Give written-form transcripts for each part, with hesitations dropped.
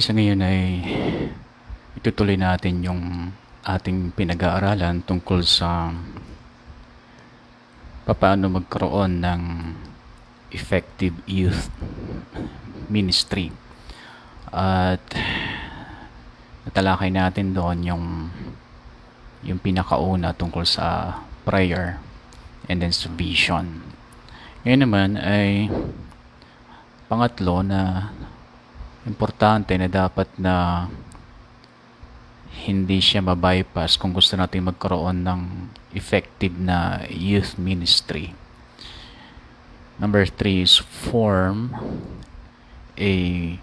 Sa ngayon ay itutuloy natin yung ating pinag-aaralan tungkol sa paano magkaroon ng effective youth ministry. At natalakay natin doon yung pinakauna tungkol sa prayer and then sa vision. Ngayon naman ay pangatlo na importante na dapat na hindi siya mabypass kung gusto natin magkaroon ng effective na youth ministry. Number 3 is form a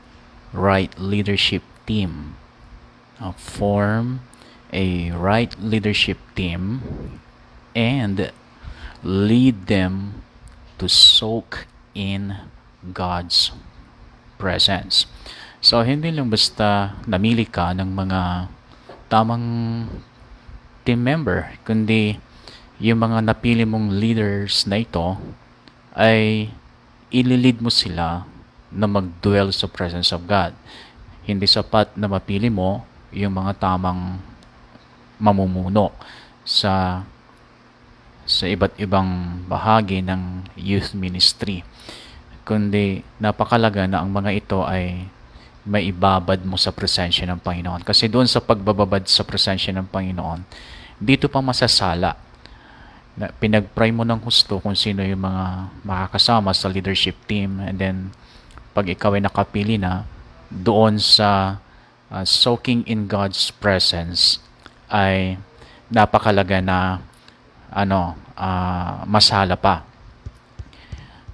right leadership team. Form a right leadership team and lead them to soak in God's presence. So, hindi lang basta namili ka ng mga tamang team member, kundi yung mga napili mong leaders na ito ay ililid mo sila na mag-dwell sa presence of God. Hindi sapat na mapili mo yung mga tamang mamumuno sa iba't ibang bahagi ng youth ministry, kundi napakalaga na ang mga ito ay maibabad mo sa presensya ng Panginoon. Kasi doon sa pagbababad sa presensya ng Panginoon, dito pa masasala na pinag-pray mo ng husto kung sino yung mga makakasama sa leadership team, and then pag ikaw ay nakapili na doon sa soaking in God's presence, ay napakalaga na masala pa.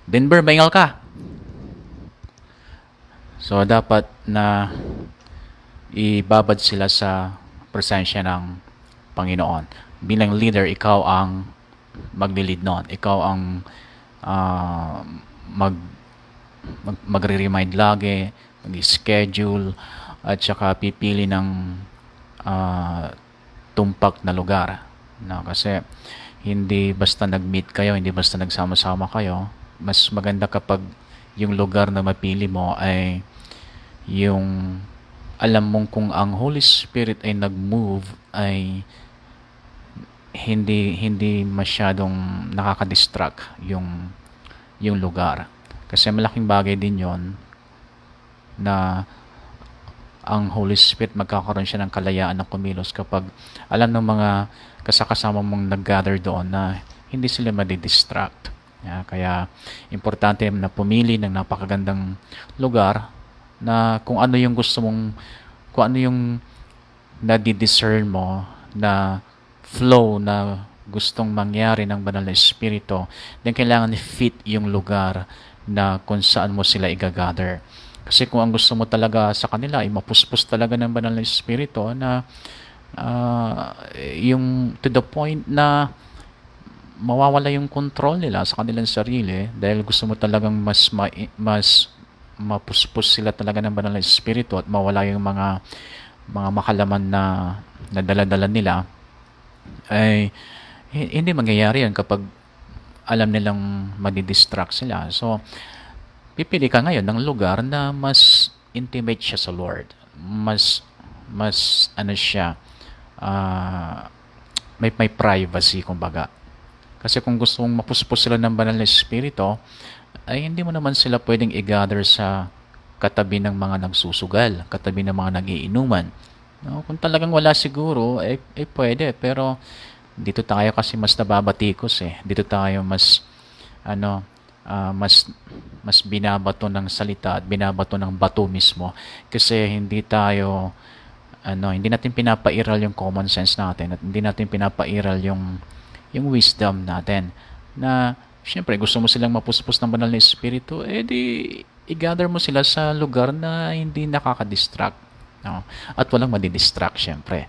Denver, maingal ka. So, dapat na ibabad sila sa presensya ng Panginoon. Bilang leader, ikaw ang magli-lead noon. Ikaw ang magre-remind lagi, mag-schedule, at saka pipili ng tumpak na lugar. No, kasi hindi basta nag-meet kayo, hindi basta nagsama-sama kayo. Mas maganda kapag yung lugar na mapili mo ay yung alam mong kung ang Holy Spirit ay nag-move ay hindi masyadong nakaka-distract yung lugar. Kasi malaking bagay din yon na ang Holy Spirit magkakaroon siya ng kalayaan ng kumilos kapag alam ng mga kasakasama mong nag-gather doon na hindi sila madidistract. Kaya importante na pumili ng napakagandang lugar na kung ano yung gusto mong, kung ano yung nadidiscern mo na flow na gustong mangyari ng banal na espiritu, then kailangan fit yung lugar na kung saan mo sila i-gather. Kasi kung ang gusto mo talaga sa kanila ay mapuspos talaga ng banal na espiritu na yung to the point na mawawala yung control nila sa kanilang sarili dahil gusto mo talagang mas mapuspos sila talaga ng banal na espiritu at mawala yung mga makalaman na dala-dala nila, ay hindi mangyayari yan kapag alam nilang madidistract sila. So, pipili ka ngayon ng lugar na mas intimate siya sa Lord. Mas siya, may privacy, kumbaga. Kasi kung gusto mong mapuspos sila ng banal na espiritu, ay hindi mo naman sila pwedeng i-gather sa katabi ng mga nagsusugal, katabi ng mga nagiinuman. No, kung talagang wala siguro, pwede. Pero dito tayo kasi mas nababatikos eh. Dito tayo mas mas binabato ng salita at binabato ng bato mismo. Kasi hindi natin pinapairal yung common sense natin at hindi natin pinapairal yung wisdom natin. Na siyempre gusto mo silang mapuspos ng banal na espiritu, i-gather mo sila sa lugar na hindi nakaka-distract, no? At walang madidistract siyempre.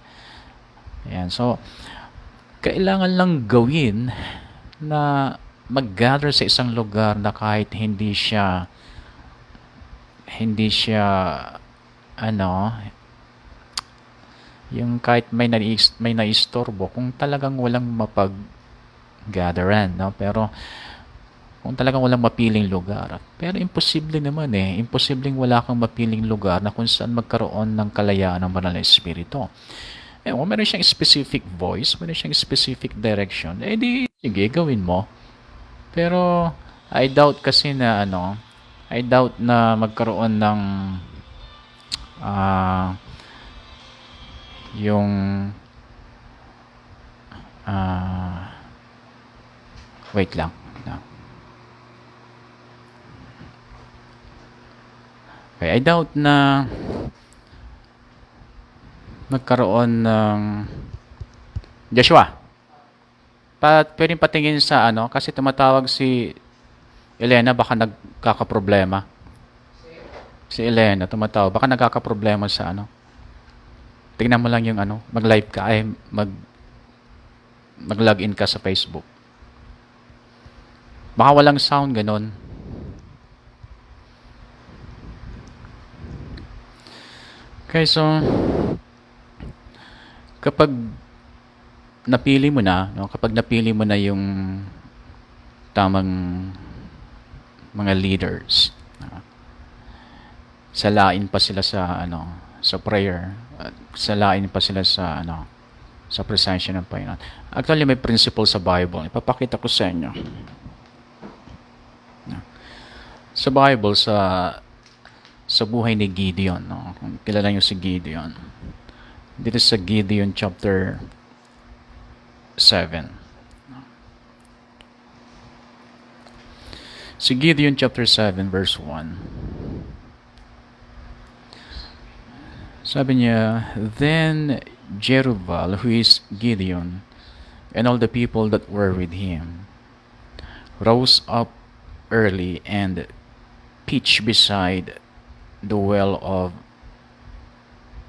Ayan, so kailangan lang gawin na mag-gather sa isang lugar na kahit hindi siya yung kahit may naistorbo, kung talagang walang mapag-gatheran, no? Pero Kung talagang walang mapiling lugar. Pero imposible naman eh. Imposibleng wala kang mapiling lugar na kung saan magkaroon ng kalayaan ng banal na espiritu. Eh, kung meron siyang specific voice, meron siyang specific direction, eh di, sige, gawin mo. Pero, I doubt kasi na I doubt na magkaroon ng ah yung ah wait lang. No. Okay, I doubt na magkaroon ng Joshua. Pwedeng patingin sa kasi tumatawag si Elena, baka nagkakaproblema. Si Elena tumatawag, baka nagkakaproblema sa Tingnan mo lang yung mag-live ka ay mag-login ka sa Facebook. Baka walang sound ganon. Okay, so kapag napili mo na, yung tamang mga leaders, salain pa sila sa sa prayer, salain pa sila sa sa presensya ng Panginoon. Actually, may principle sa Bible. Ipapakita ko sa inyo. Sa Bible, sa buhay ni Gideon, kung kilala niyo si Gideon. Dito sa Gideon chapter 7. Si Gideon chapter 7 verse 1. Sabi niya, Then Jerubbaal, who is Gideon, and all the people that were with him, rose up early and pitched beside the well of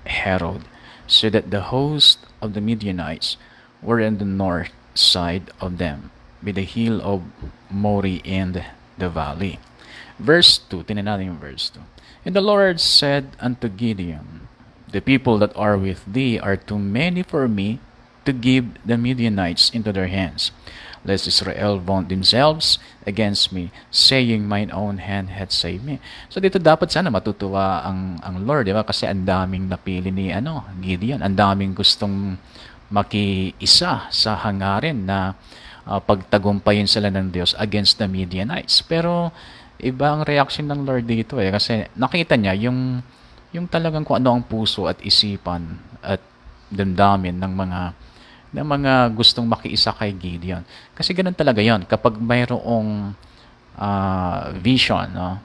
Harod, so that the host of the Midianites were on the north side of them, with the hill of Mori and the valley. Verse 2, tingnan natin yung verse 2. And the Lord said unto Gideon, The people that are with thee are too many for me to give the Midianites into their hands, lest Israel vaunt themselves against me, saying, Mine own hand hath saved me. So dito dapat sana matutuwa ang Lord, di ba? Kasi ang daming napili ni Gideon, ang daming gustong makiisa sa hangarin na pagtagumpayin sila ng Diyos against the Midianites. Pero iba ang reaction ng Lord dito kasi nakita niya yung talagang kung ano ang puso at isipan at damdamin ng mga gustong makiisa kay Gideon. Kasi ganun talaga 'yon. Kapag mayroong vision,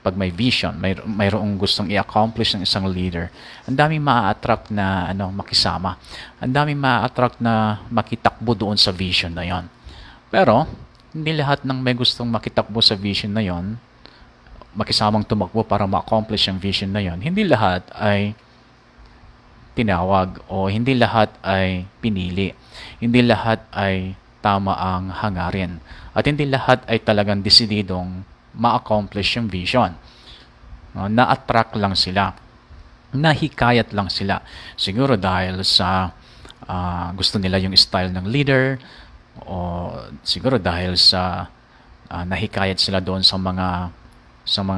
pag may vision, mayroong gustong i-accomplish ng isang leader, ang daming maa-attract na makisama. Ang daming maa-attract na makitakbo doon sa vision na 'yon. Pero hindi lahat ng may gustong makitakbo sa vision na 'yon, makisamang tumakbo para ma-accomplish ang vision na 'yon. Hindi lahat ay tinawag o hindi lahat ay pinili. Hindi lahat ay tama ang hangarin. At hindi lahat ay talagang desididong ma-accomplish yung vision. Na-attract lang sila. Nahikayat lang sila. Siguro dahil sa gusto nila yung style ng leader, o siguro dahil sa nahikayat sila doon sa mga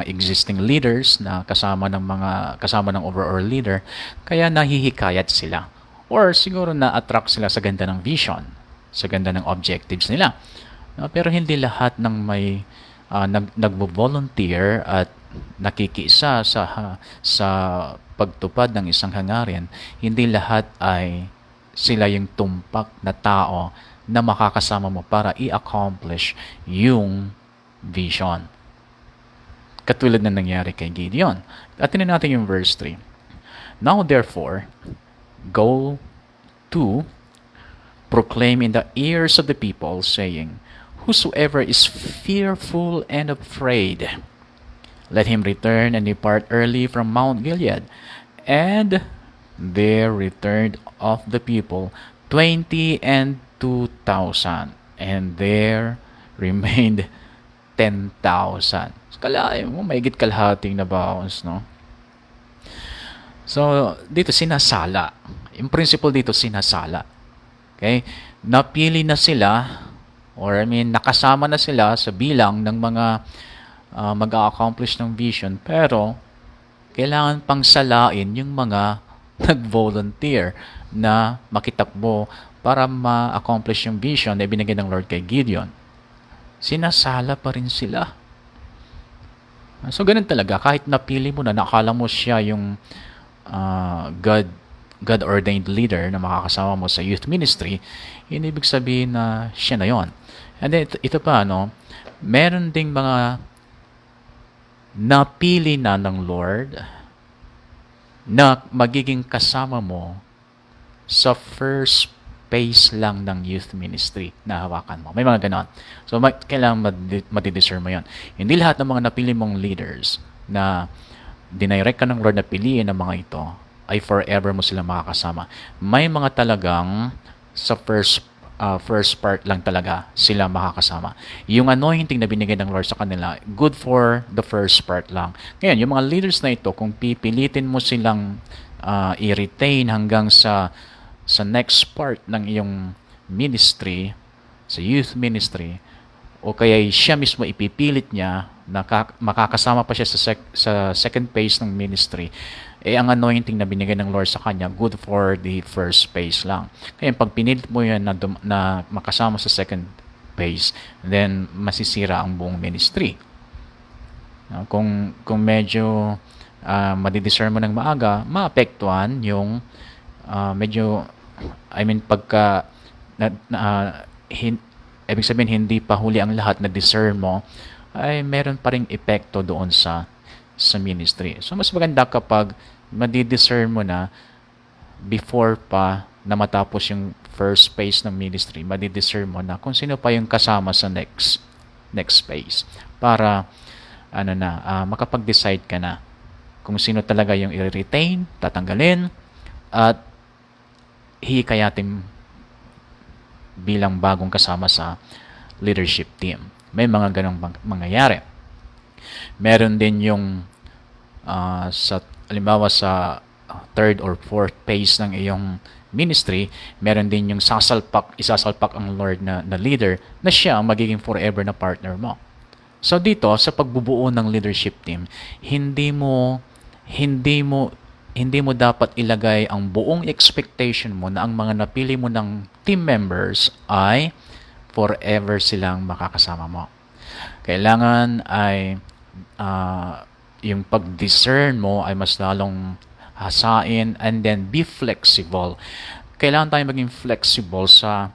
existing leaders na kasama ng overall leader, kaya nahihikayat sila. Or siguro na-attract sila sa ganda ng vision, sa ganda ng objectives nila. Pero hindi lahat ng may nagvo-volunteer at nakikiisa sa pagtupad ng isang hangarin, hindi lahat ay sila yung tumpak na tao na makakasama mo para i-accomplish yung vision. Katulad na nangyari kay Gideon. At tingnan natin yung verse 3. Now therefore, go to proclaim in the ears of the people, saying, Whosoever is fearful and afraid, let him return and depart early from Mount Gilead. And there returned of the people 20,000, and there remained 10,000. Kalahin mo, mahigit kalahating na bawas, no? So, dito sinasala. Yung principle dito, sinasala. Okay? Napili na sila or nakasama na sila sa bilang ng mga mag-a-accomplish ng vision, pero kailangan pang salain yung mga nag-volunteer na makitakbo para ma-accomplish yung vision na ibinigay ng Lord kay Gideon. Sinasala pa rin sila. So, ganun talaga. Kahit napili mo na, nakala mo siya yung God-ordained leader na makakasama mo sa youth ministry, hindi ibig sabihin na siya na yon. And then, ito pa, meron ding mga napili na ng Lord na magiging kasama mo sa first phase lang ng youth ministry na hawakan mo. May mga ganon. So, kailangan madidiscern mo yon. Hindi lahat ng mga napili mong leaders na dinirect ka ng Lord na piliin ng mga ito ay forever mo sila makakasama. May mga talagang sa first part lang talaga sila makakasama. Yung anointing na binigay ng Lord sa kanila, good for the first part lang. Ngayon, yung mga leaders na ito, kung pipilitin mo silang i-retain hanggang sa next part ng iyong ministry, sa youth ministry, o kaya siya mismo ipipilit niya na makakasama pa siya sa second phase ng ministry, ang anointing na binigay ng Lord sa kanya, good for the first phase lang. Kaya pag pinilit mo yan na makasama sa second phase, then masisira ang buong ministry. Kung medyo madidiscern mo ng maaga, maapektuhan yung pagka ibig sabihin hindi pa huli ang lahat na discern mo, ay meron pa ring epekto doon sa ministry. So mas maganda kapag madidiscern mo na before pa na matapos yung first phase ng ministry, madidiscern mo na kung sino pa yung kasama sa next phase para makapag-decide ka na kung sino talaga yung i-retain, tatanggalin, at hihikayatin bilang bagong kasama sa leadership team. May mga ganong mangyayari. Meron din yung halimbawa sa third or fourth phase ng iyong ministry, meron din yung isasalpak ang Lord na leader na siya ang magiging forever na partner mo. So dito, sa pagbubuo ng leadership team, hindi mo dapat ilagay ang buong expectation mo na ang mga napili mo ng team members ay forever silang makakasama mo. Kailangan ay yung pag-discern mo ay mas lalong hasain, and then be flexible. Kailangan tayo maging flexible sa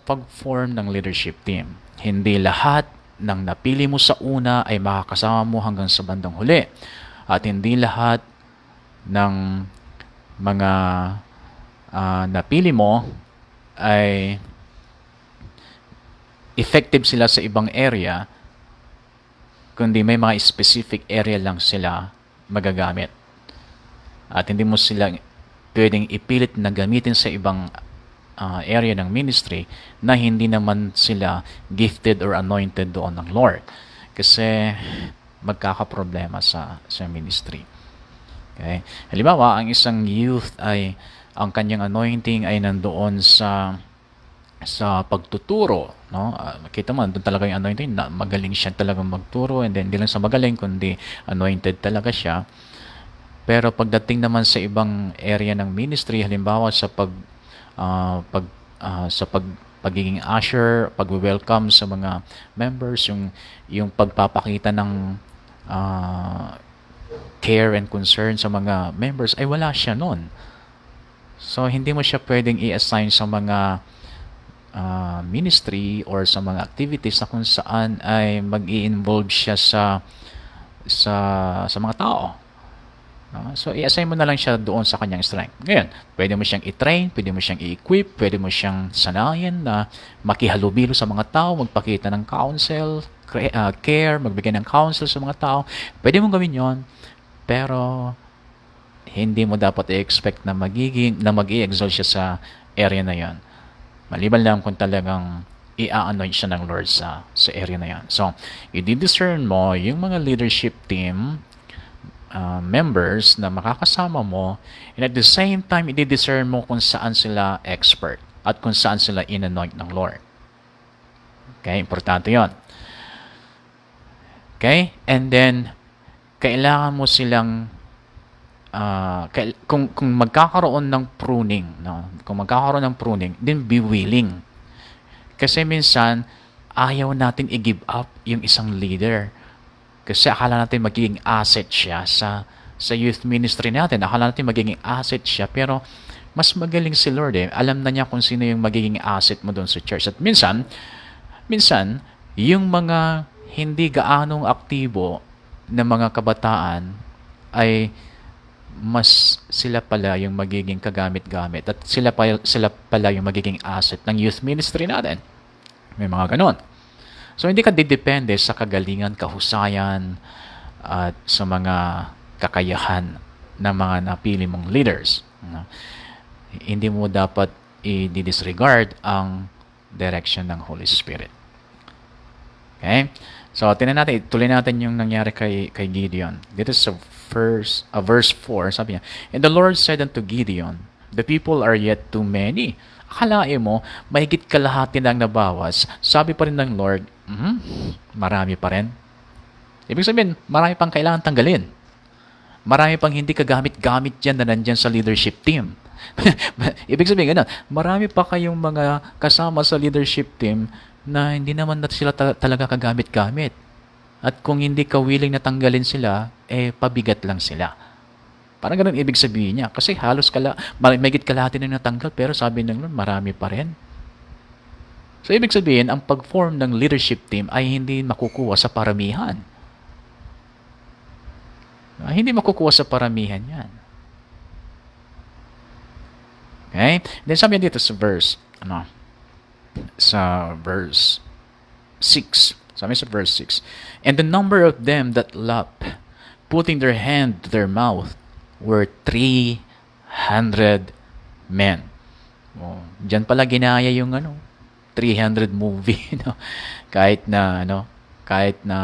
pag-form ng leadership team. Hindi lahat ng napili mo sa una ay makakasama mo hanggang sa bandang huli. At hindi lahat ng mga napili mo ay effective sila sa ibang area, kundi may mga specific area lang sila magagamit. At hindi mo sila pwedeng ipilit na gamitin sa ibang area ng ministry na hindi naman sila gifted or anointed doon ng Lord. Kasi magkakaproblema sa ministry. Okay? Halimbawa, ang isang youth ay ang kanyang anointing ay nandoon sa pagtuturo, no? Makita mo, doon talaga yung anointing, na magaling siya talagang magturo, and then hindi lang sa magaling, kundi anointed talaga siya. Pero pagdating naman sa ibang area ng ministry, halimbawa sa pagiging usher, pag-welcome sa mga members, yung pagpapakita ng care and concern sa mga members, ay wala siya noon. So hindi mo siya pwedeng i-assign sa mga ministry or sa mga activities na kung saan ay mag-i-involve siya sa mga tao. So i-assign mo na lang siya doon sa kanyang strength. Ngayon, pwede mo siyang i-train, pwede mo siyang i-equip, pwede mo siyang sanayin na makihalubilo sa mga tao, magpakita ng counsel, care, magbigay ng counsel sa mga tao. Pwede mong gawin yon, pero hindi mo dapat i-expect na mag-i-exalt siya sa area na yon. Maliban lang kung talagang i-anoint siya ng Lord sa area na yan. So, i-discern mo yung mga leadership team members na makakasama mo, and at the same time, i-discern mo kung saan sila expert at kung saan sila in-anoint ng Lord. Okay, importante yon. Okay, and then, kailangan mo silang, kung magkakaroon ng pruning, no? Kung magkakaroon ng pruning, then be willing. Kasi minsan, ayaw natin i-give up yung isang leader. Kasi akala natin magiging asset siya sa youth ministry natin. Akala natin magiging asset siya, pero mas magaling si Lord eh. Alam na niya kung sino yung magiging asset mo doon sa church. At minsan, yung mga hindi gaanong aktibo na mga kabataan ay mas sila pala yung magiging kagamit-gamit at sila pala yung magiging asset ng youth ministry natin. May mga ganon. So, hindi ka didepende sa kagalingan, kahusayan, at sa mga kakayahan ng mga napili mong leaders. Hindi mo dapat i-disregard ang direction ng Holy Spirit. Okay? So, tuloy natin yung nangyari kay Gideon. Dito sa verse 4, sabi niya, "And the Lord said unto Gideon, the people are yet too many." Akalain mo, mahigit kalahati lang nabawas. Sabi pa rin ng Lord, marami pa rin. Ibig sabihin, marami pang kailangan tanggalin. Marami pang hindi kagamit-gamit dyan na nandyan sa leadership team. Ibig sabihin, ganun, marami pa kayong mga kasama sa leadership team na hindi naman sila talaga kagamit-gamit. At kung hindi ka willing na tanggalin sila, pabigat lang sila. Parang ganun ibig sabihin niya. Kasi halos mahigit kalahati na natanggal, pero sabi ng Lord, marami pa rin. So, ibig sabihin, ang pag-form ng leadership team ay hindi makukuha sa paramihan. Hindi makukuha sa paramihan yan. Okay? Then sabi dito sa verse 6. Sabi sa verse 6. "And the number of them that leapt, putting their hand to their mouth, were 300 men." Diyan pala ginaya yung 300 movie, no? Kahit na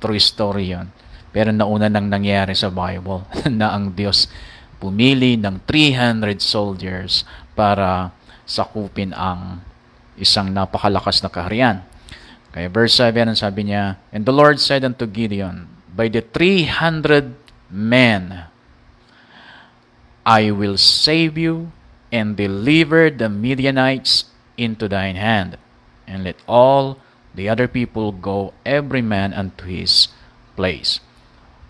true story 'yon. Pero nauna nang nangyari sa Bible na ang Diyos pumili ng 300 soldiers para sakupin ang isang napakalakas na kaharian. Kaya verse 7, ang sabi niya, "And the Lord said unto Gideon, by the 300 men I will save you and deliver the Midianites into thine hand, and let all the other people go every man unto his place."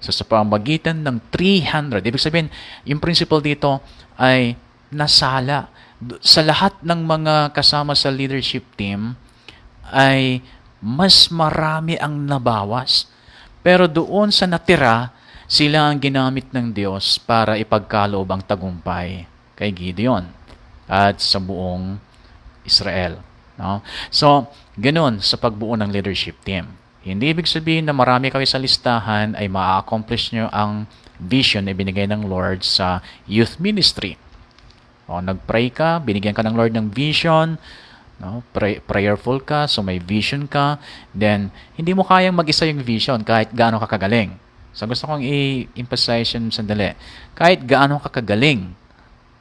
So sa pamagitan ng 300, ibig sabihin, yung principle dito ay nasala. Sa lahat ng mga kasama sa leadership team ay mas marami ang nabawas. Pero doon sa natira, sila ang ginamit ng Diyos para ipagkaloob ang tagumpay kay Gideon at sa buong Israel. No? So, ganun sa pagbuo ng leadership team. Hindi ibig sabihin na marami kayo sa listahan ay ma-accomplish nyo ang vision na binigay ng Lord sa youth ministry. Nag-pray ka, binigyan ka ng Lord ng vision, prayerful ka, so may vision ka, then hindi mo kayang mag-isa yung vision kahit gaano ka kagaling. So gusto kong i-emphasize yun sandali. Kahit gaano ka kagaling,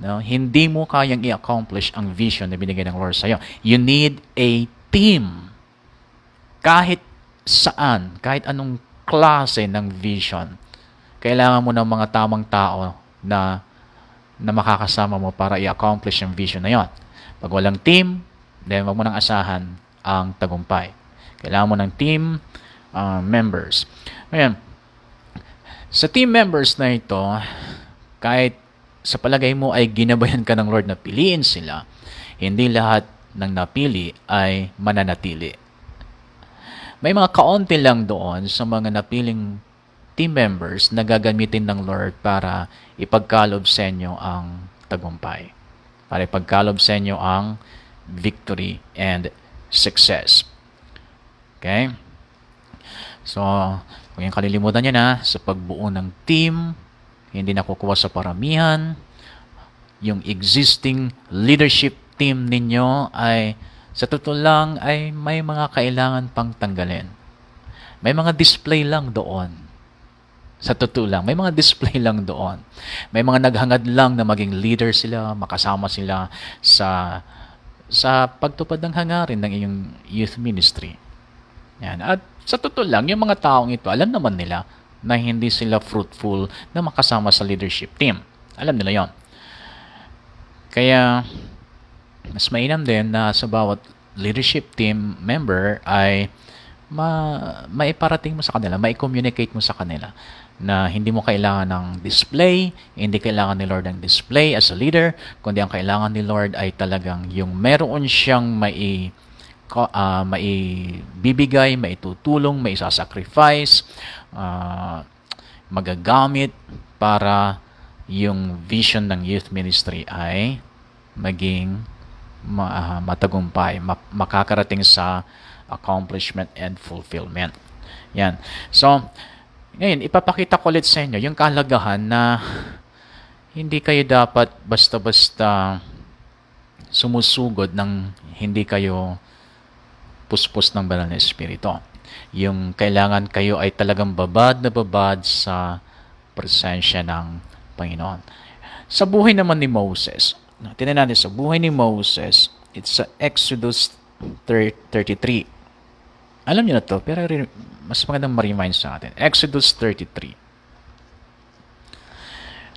hindi mo kayang i-accomplish ang vision na binigay ng Lord sa iyo. You need a team. Kahit saan, kahit anong klase ng vision, kailangan mo ng mga tamang tao na makakasama mo para i-accomplish yung vision na yon. Pag walang team, then wag mo nang asahan ang tagumpay. Kailangan mo ng team members. Ngayon, sa team members na ito, kahit sa palagay mo ay ginabayan ka ng Lord na piliin sila, hindi lahat ng napili ay mananatili. May mga kaunti lang doon sa mga napiling team members na gagamitin ng Lord para ipagkalob sa inyo ang tagumpay. Para ipagkalob sa inyo ang victory and success. Okay? So, huwag yung kalilimutan nyo na, sa pagbuo ng team, hindi nakukuha sa paramihan. Yung existing leadership team ninyo ay, sa totoo lang, ay may mga kailangan pang tanggalin. May mga display lang doon. Sa totoo lang, may mga display lang doon. May mga naghangad lang na maging leader sila, makasama sila sa pagtupad ng hangarin ng iyong youth ministry. Yan. At sa totoo lang, yung mga taong ito, alam naman nila na hindi sila fruitful na makasama sa leadership team. Alam nila yon. Kaya, mas mainam din na sa bawat leadership team member ay maiparating mo sa kanila, mai-communicate mo sa kanila na hindi mo kailangan ng display, hindi kailangan ni Lord ng display as a leader, kundi ang kailangan ni Lord ay talagang yung meron siyang maibibigay, maitutulong, maisasacrifice, magagamit para yung vision ng youth ministry ay maging matagumpay, makakarating sa accomplishment and fulfillment. Yan. So, ngayon, ipapakita ko ulit sa inyo yung kahalagahan na hindi kayo dapat basta-basta sumusugod ng hindi kayo puspos ng banal na espiritu. Yung kailangan kayo ay talagang babad na babad sa presensya ng Panginoon. Sa buhay naman ni Moses, tingnan natin sa buhay ni Moses, it's sa Exodus 33. Alam niyo na to, pero mas magandang ma-remind sa atin. Exodus 33.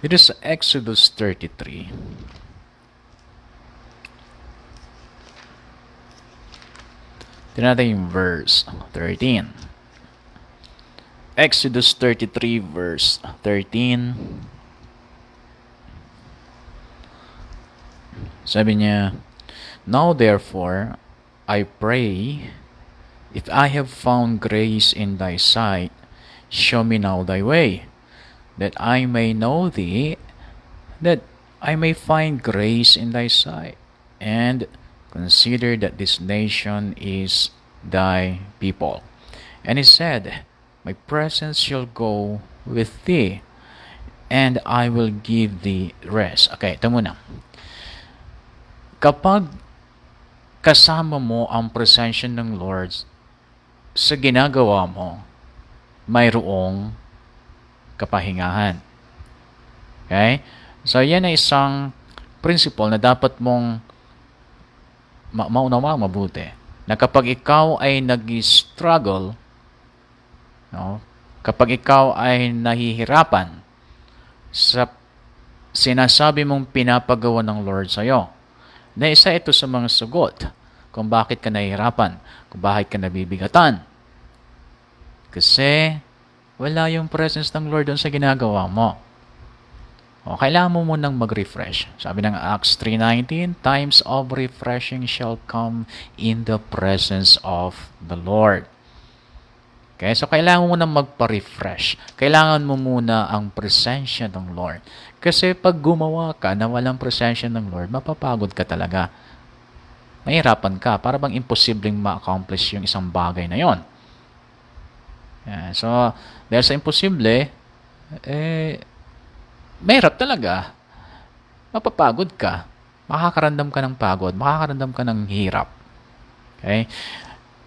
Dito sa Exodus 33, tingnan natin yung verse 13. Exodus 33 verse 13. Sabi niya, "Now therefore, I pray, if I have found grace in thy sight, show me now thy way, that I may know thee, that I may find grace in thy sight, and consider that this nation is thy people." And he said, "My presence shall go with thee, and I will give thee rest." Okay, ito muna. Kapag kasama mo ang presensya ng Lord sa ginagawa mo, mayroong kapahingahan. Okay? So, yan ay isang principle na dapat mong maunawa mabuti. Na kapag ikaw ay nag-struggle, no? Kapag ikaw ay nahihirapan sa sinasabi mong pinapagawa ng Lord sa'yo, na isa ito sa mga sagot kung bakit ka nahihirapan, kung bakit ka nabibigatan. Kasi wala yung presence ng Lord doon sa ginagawa mo. O, kailangan mo munang mag-refresh. Sabi ng Acts 3:19, "Times of refreshing shall come in the presence of the Lord." Okay, so kailangan mo munang magpa-refresh. Kailangan mo muna ang presensya ng Lord. Kasi pag gumawa ka na walang presensya ng Lord, mapapagod ka talaga. Mahirapan ka. Para bang imposibleng ma-accomplish yung isang bagay na yon. Yeah, so, dahil sa imposible, mahirap talaga. Mapapagod ka. Makakaramdam ka ng pagod. Makakaramdam ka ng hirap. Okay?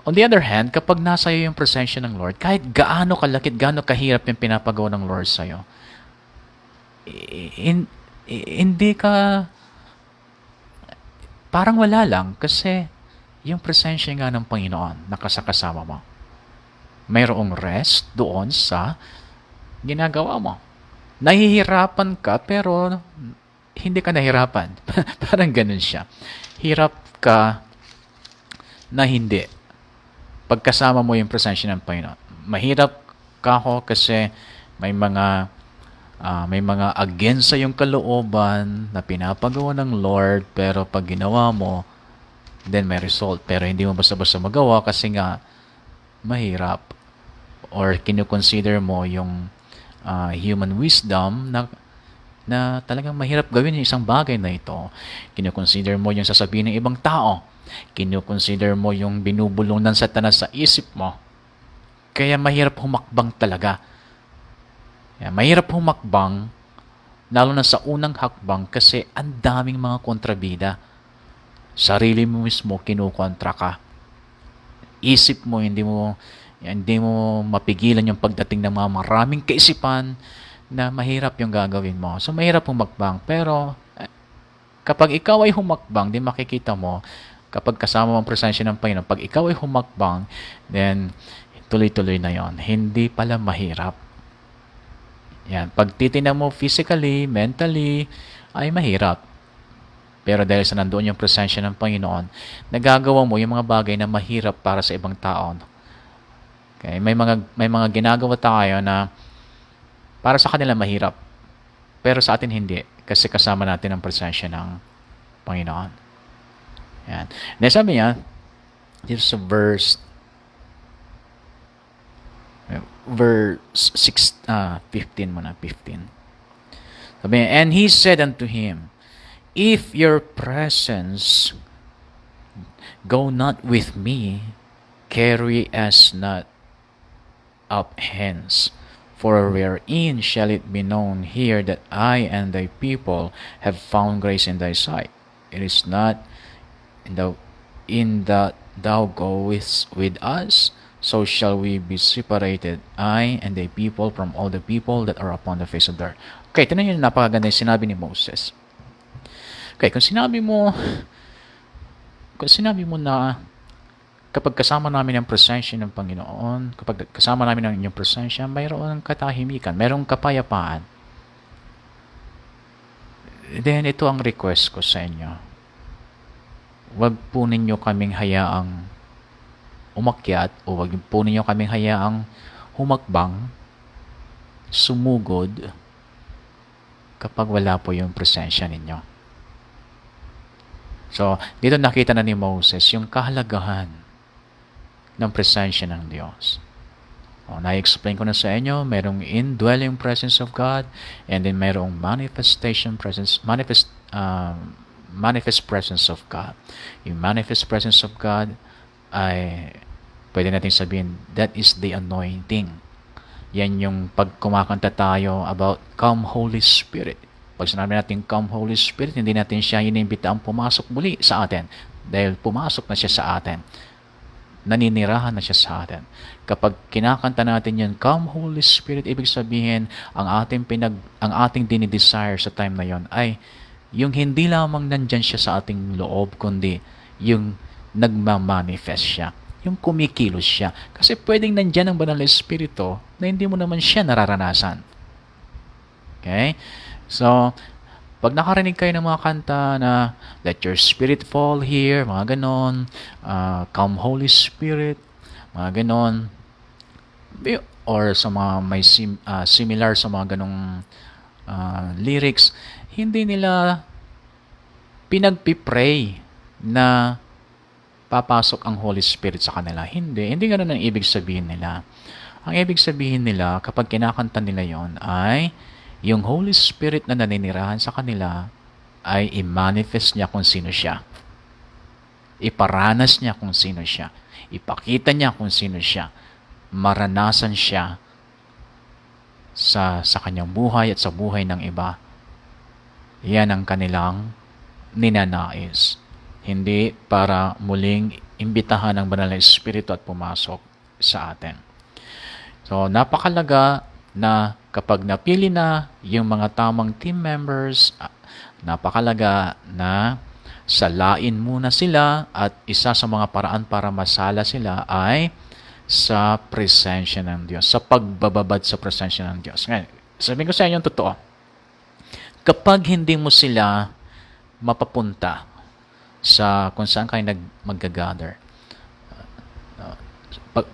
On the other hand, kapag nasa iyo yung presensya ng Lord, kahit gaano kalakit, gaano kahirap yung pinapagawa ng Lord sa iyo, hindi ka, parang wala lang, kasi yung presensya nga ng Panginoon nakasakasama mo. Mayroong rest doon sa ginagawa mo. Nahihirapan ka, pero hindi ka nahirapan. Parang ganun siya. Hirap ka na hindi. Pagkasama mo yung presensya ng Panginoon. Mahirap ka ho kasi may mga against sa yung kalooban na pinapagawa ng Lord, pero pag ginawa mo, then may result. Pero hindi mo basta-basta magawa kasi nga mahirap. Or kinukonsider mo yung human wisdom na talagang mahirap gawin yung isang bagay na ito. Kinukonsider mo yung sasabihin ng ibang tao. Kinukonsider mo yung binubulong ng Satanas sa isip mo. Kaya mahirap humakbang talaga. Mahirap humakbang, lalo na sa unang hakbang, kasi ang daming mga kontrabida. Sarili mo mismo kinukontra ka. Isip mo, hindi mo mapigilan yung pagdating ng mga maraming kaisipan na mahirap yung gagawin mo. So, mahirap humakbang. Pero, kapag ikaw ay humakbang, di makikita mo, Kapag kasama mo ang presensya ng Panginoon, pag ikaw ay humakbang, then tuloy-tuloy na yon. Hindi pala mahirap. Yan. Pag titignan mo physically, mentally, ay mahirap. Pero dahil sa nandoon yung presensya ng Panginoon, nagagawa mo yung mga bagay na mahirap para sa ibang tao. Okay? May mga ginagawa tayo na para sa kanila mahirap. Pero sa atin hindi. Kasi kasama natin ang presensya ng Panginoon. Yan. Then sabi niya, dito sa verse 15 muna, 15. Sabi niya, and he said unto him, if your presence go not with me, carry us not up hence. For wherein shall it be known here that I and thy people have found grace in thy sight? It is not in that thou goest with us, so shall we be separated, I and thy people, from all the people that are upon the face of the earth. Okay, ito na yung napakaganda yung sinabi ni Moses. Okay, kung sinabi mo na kapag kasama namin ang presensya ng Panginoon, kapag kasama namin ang inyong presensya, mayroon katahimikan, mayroong kapayapaan. Then, ito ang request ko sa inyo. Huwag po ninyo kaming hayaang umakyat o huwag po ninyo kaming hayaang humakbang, sumugod, kapag wala po yung presensya ninyo. So, dito nakita na ni Moses yung kahalagahan ng presensya ng Diyos. Na-explain ko na sa inyo, merong indwelling presence of God, and then merong manifest presence of God. Yung manifest presence of God ay pwede natin sabihin, that is the anointing. Yan yung pag kumakanta tayo about Come Holy Spirit. Pag sinabi natin Come Holy Spirit, hindi natin siya inimbitaang pumasok muli sa atin dahil pumasok na siya sa atin. Naninirahan na siya sa atin. Kapag kinakanta natin yan, Come Holy Spirit, ibig sabihin, ang ating dinidesire sa time na yon ay yung hindi lamang nandyan siya sa ating loob, kundi yung nagmamanifest siya. Yung kumikilos siya. Kasi pwedeng nandyan ang banal na Espiritu na hindi mo naman siya nararanasan. Okay? So, pag nakarinig kayo ng mga kanta na Let Your Spirit Fall Here, mga ganon, Come Holy Spirit, mga ganon, or sa mga may similar sa mga ganong lyrics, hindi nila pinagpipray na papasok ang Holy Spirit sa kanila. Hindi ganun ang ibig sabihin nila. Ang ibig sabihin nila, kapag kinakanta nila yon ay yung Holy Spirit na naninirahan sa kanila ay i-manifest niya kung sino siya. Iparanas niya kung sino siya. Ipakita niya kung sino siya. Maranasan siya sa kanyang buhay at sa buhay ng iba. Yan ang kanilang ninanais. Hindi para muling imbitahan ng banal na Espiritu at pumasok sa atin. So, napakalaga na kapag napili na yung mga tamang team members, napakalaga na salain muna sila at isa sa mga paraan para masala sila ay sa presensya ng Diyos, sa pagbababad sa presensya ng Diyos. Ngayon, sabihin ko sa inyo yung totoo. Kapag hindi mo sila mapapunta sa kung saan kayo mag-gather,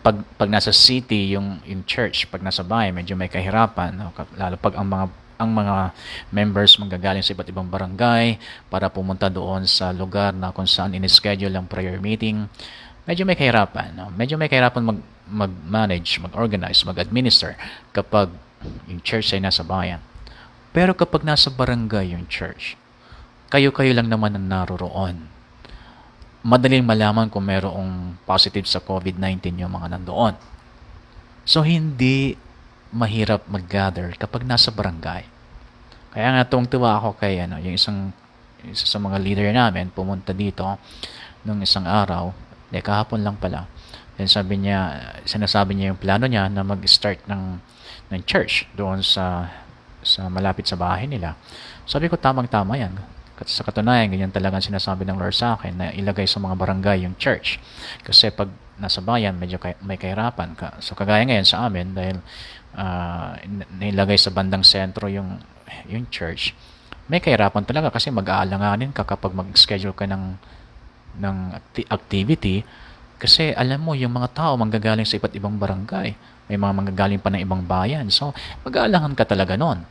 pag nasa city yung church, pag nasa bahay medyo may kahirapan, lalo pag ang mga members manggagaling sa iba't ibang barangay para pumunta doon sa lugar na kung saan in-schedule ang prayer meeting, medyo may kahirapan. Medyo may kahirapan mag-manage, mag-organize, mag-administer kapag yung church ay nasa bayan. Pero kapag nasa barangay yung church, kayo-kayo lang naman ang naroroon. Madaling malaman kung mayroong positive sa COVID-19 yung mga nandoon. So, hindi mahirap mag-gather kapag nasa barangay. Kaya nga tuwang-tuwa ako kay yung isa sa mga leader namin pumunta dito nung isang araw, kahapon lang pala. Then sinasabi niya yung plano niya na mag-start ng church doon sa malapit sa bahay nila. Sabi ko, tamang-tama yan. Sa katunayan, ganyan talaga sinasabi ng Lord sa akin na ilagay sa mga barangay yung church. Kasi pag nasa bayan, medyo may kahirapan ka. So kagaya ngayon sa amin, dahil nilagay sa bandang sentro yung church, may kahirapan talaga kasi mag-aalanganin ka kapag mag-schedule ka ng activity kasi alam mo, yung mga tao manggagaling sa iba't ibang barangay. May mga manggagaling pa ng ibang bayan. So, mag-aalangan ka talaga nun.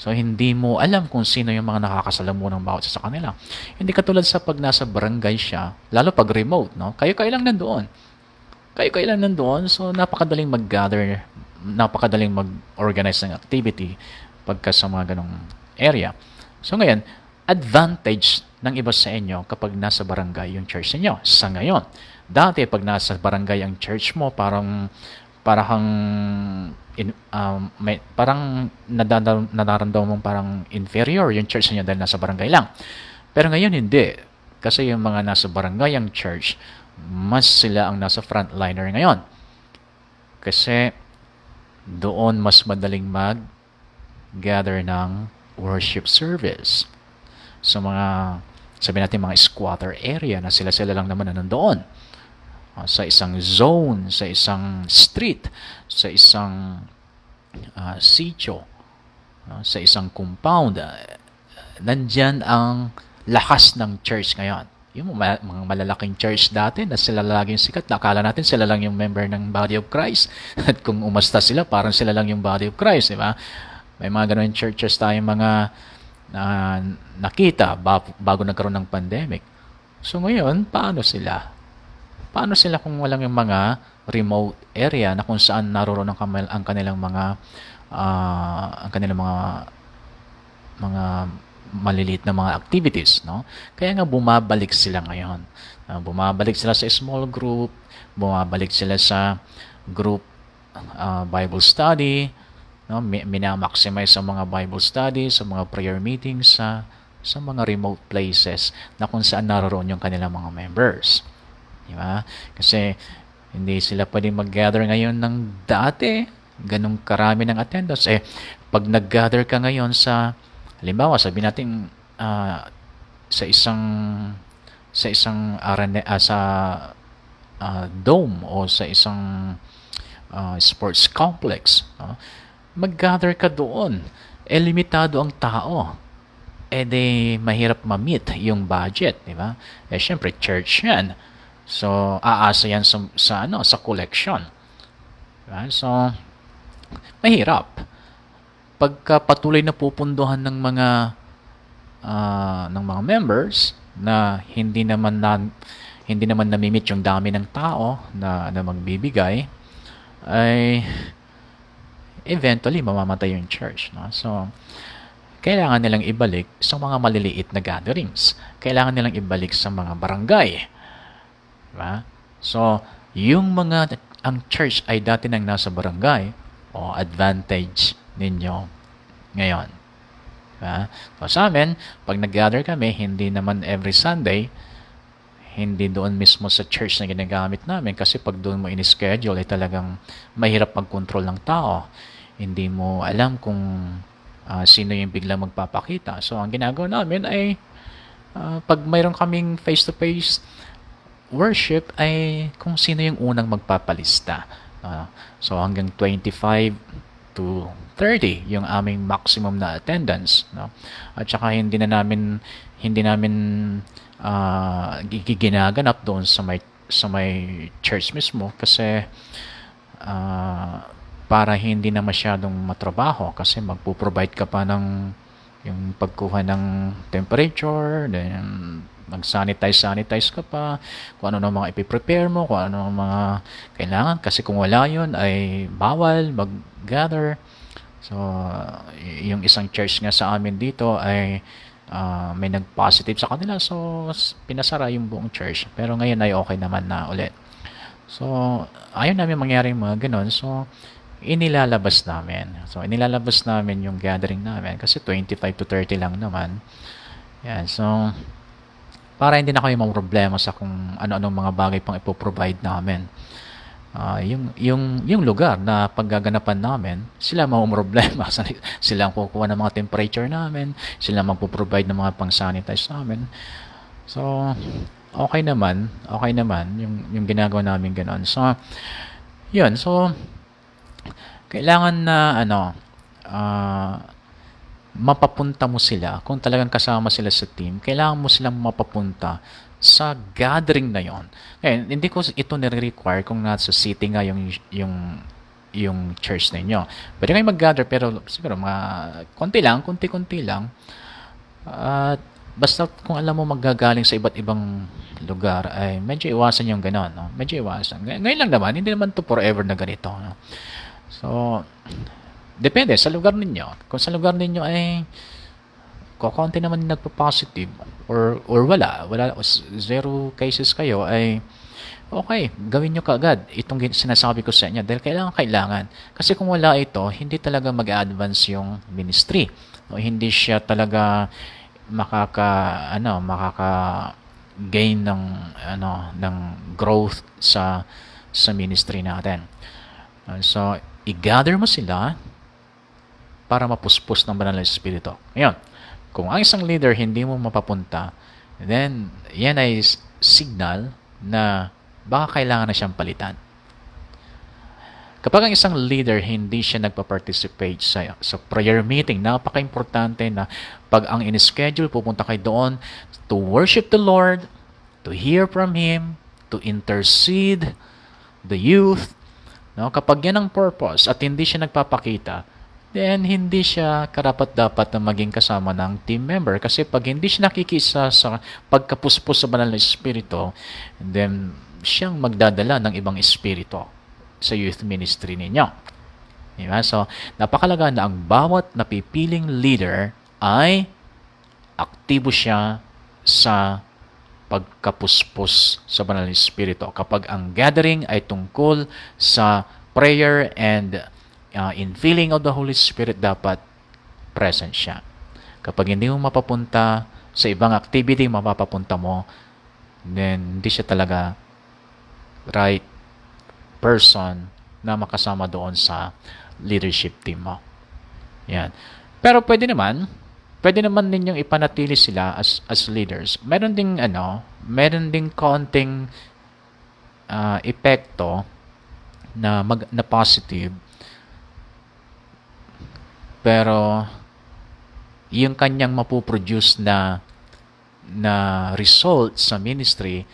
So, hindi mo alam kung sino yung mga nakakasalamuhan ng bawat isa sa kanila. Hindi katulad sa pag nasa barangay siya, lalo pag remote, no? Kayo-kayo lang nandoon. Kayo-kayo lang nandoon, so napakadaling mag-gather, napakadaling mag-organize ng activity pagka sa mga ganong area. So, ngayon, advantage ng iba sa inyo kapag nasa barangay yung church niyo sa ngayon. Dati, pag nasa barangay ang church mo, parang nadaramdaman mong parang inferior yung church niya dahil nasa barangay lang. Pero ngayon hindi. Kasi yung mga nasa barangay ang church, mas sila ang nasa frontliner ngayon. Kasi doon mas madaling mag-gather ng worship service. So sabi natin mga squatter area na sila-sila lang naman na nandoon. Sa isang zone, sa isang street, sa isang sitio, sa isang compound, nandyan ang lakas ng church ngayon. Yung mga malalaking church dati na sila laging sikat, nakala natin sila lang yung member ng Body of Christ. At kung umasta sila, parang sila lang yung Body of Christ, di ba? May mga ganun churches tayong mga nakita bago nagkaroon ng pandemic. So ngayon, paano sila? Paano sila kung walang yung mga remote area na kung saan naroon ang kanilang mga maliliit na mga activities, no? Kaya nga bumabalik sila ngayon. Bumabalik sila sa small group, bumabalik sila sa group Bible study, no? Minamaximize sa mga Bible study, sa mga prayer meetings sa mga remote places na kung saan naroon yung kanilang mga members. Diba? Kasi hindi sila pwedeng mag-gather ngayon ng dati. Ganong karami ng attendance. Pag nag-gather ka ngayon halimbawa, sabi natin sa isang arena, dome o sa isang sports complex, no? Mag-gather ka doon. Limitado ang tao. Mahirap ma-meet yung budget, di ba? Syempre, church yan. So, aasa yan sa collection. Right? So, mahirap. Pagka patuloy na pupunduhan ng mga members na hindi naman namimit yung dami ng tao na magbibigay, ay eventually mamamatay yung church, no? So, kailangan nilang ibalik sa mga maliliit na gatherings. Kailangan nilang ibalik sa mga barangay. Diba? So, ang church ay dati nang nasa barangay, advantage ninyo ngayon. Diba? So, sa amin, pag nag-gather kami, hindi naman every Sunday, hindi doon mismo sa church na ginagamit namin kasi pag doon mo in-schedule ay talagang mahirap mag-control ng tao. Hindi mo alam kung sino yung biglang magpapakita. So, ang ginagawa namin ay pag mayroon kaming face-to-face worship ay kung sino yung unang magpapalista. So hanggang 25 to 30 yung aming maximum na attendance, no? At saka hindi namin ginaganap doon sa may church mismo kasi para hindi na masyadong matrabaho kasi magpo-provide ka pa ng yung pagkuha ng temperature, then mag-sanitize ka pa, kung ano mga ipiprepare mo, kung ano mga kailangan. Kasi kung wala yun, ay bawal mag-gather. So, yung isang church nga sa amin dito ay may nag-positive sa kanila. So, pinasara yung buong church. Pero ngayon ay okay naman na ulit. So, ayaw namin mangyaring mga ganun. So, inilalabas namin yung gathering namin. Kasi 25 to 30 lang naman. Yan. So, para hindi na kayo problema sa kung ano-anong mga bagay pang ipoprovide namin. yung lugar na paggaganapan namin, sila problema. Sila ang kukuha ng mga temperature namin, sila magpo-provide ng mga pang-sanitize namin. So, okay naman yung ginagawa namin ganoon. So, yun. So, kailangan na mapapunta mo sila. Kung talagang kasama sila sa team, kailangan mo silang mapapunta sa gathering na yon. Ngayon, hindi ko ito nire-require kung nasa city nga yung church ninyo. Pwede kayo mag-gather pero siguro konti-konti lang. At basta kung alam mo maggagaling sa iba't ibang lugar ay medyo iwasan yung gano'n, no? Medyo iwasan. Ngayon lang naman, hindi naman to forever na ganito, no? So, depende sa lugar ninyo. Kung sa lugar ninyo ay kukonti naman yung nagpo-positive or wala, zero cases kayo, ay okay, gawin nyo kaagad itong sinasabi ko sa inyo dahil kailangan. Kasi kung wala ito, hindi talaga mag-advance yung ministry. O hindi siya talaga makaka gain ng growth sa ministry natin. So, i-gather mo sila para mapuspos ng banal na espiritu. Ngayon, kung ang isang leader hindi mo mapapunta, then yan ay signal na baka kailangan na siyang palitan. Kapag ang isang leader hindi siya nagpa-participate sa prayer meeting, napaka-importante na pag ang in-schedule, pupunta kayo doon to worship the Lord, to hear from Him, to intercede the youth. No? Kapag yan ang purpose at hindi siya nagpapakita, then hindi siya karapat-dapat na maging kasama ng team member. Kasi pag hindi siya nakikisa sa pagkapuspos sa banal na espiritu, then siyang magdadala ng ibang espiritu sa youth ministry ninyo. Diba? So, napakalaga na ang bawat napipiling leader ay aktibo siya sa pagkapuspos sa banal na espiritu. Kapag ang gathering ay tungkol sa prayer and infilling of the Holy Spirit, dapat present siya. Kapag hindi mo mapapunta sa ibang activity, mapapapunta mo, then hindi siya talaga right person na makasama doon sa leadership team mo. Yan. Pero pwede naman ninyong ipanatili sila as leaders. Meron ding konting epekto na positive, pero yung kanyang mapuproduce na result sa ministry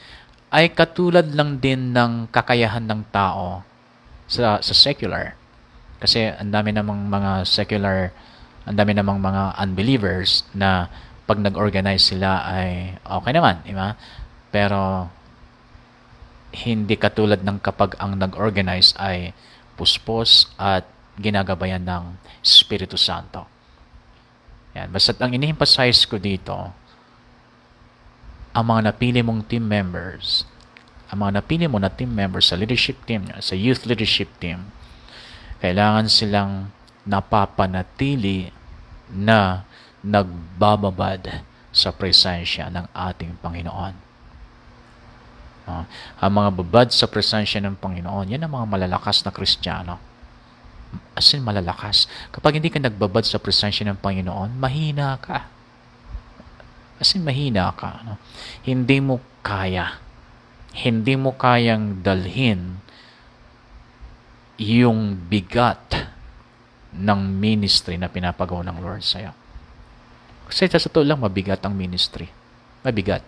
ay katulad lang din ng kakayahan ng tao sa secular. Kasi ang dami namang mga unbelievers na pag nag-organize sila ay okay naman, di ba? Pero hindi katulad ng kapag ang nag-organize ay puspos at ginagabayan ng Espiritu Santo. Yan. Basta't ang ini-emphasize ko dito, ang mga napili mong team members, sa leadership team, sa youth leadership team, kailangan silang napapanatili na nagbababad sa presensya ng ating Panginoon. Ang mga babad sa presensya ng Panginoon, yan ang mga malalakas na Kristiyano. As in, malalakas. Kapag hindi ka nagbabad sa presensya ng Panginoon, mahina ka. As in, mahina ka. No? Hindi mo kayang dalhin yung bigat ng ministry na pinapagawa ng Lord sa'yo. Kasi sa totoo lang, mabigat ang ministry. Mabigat.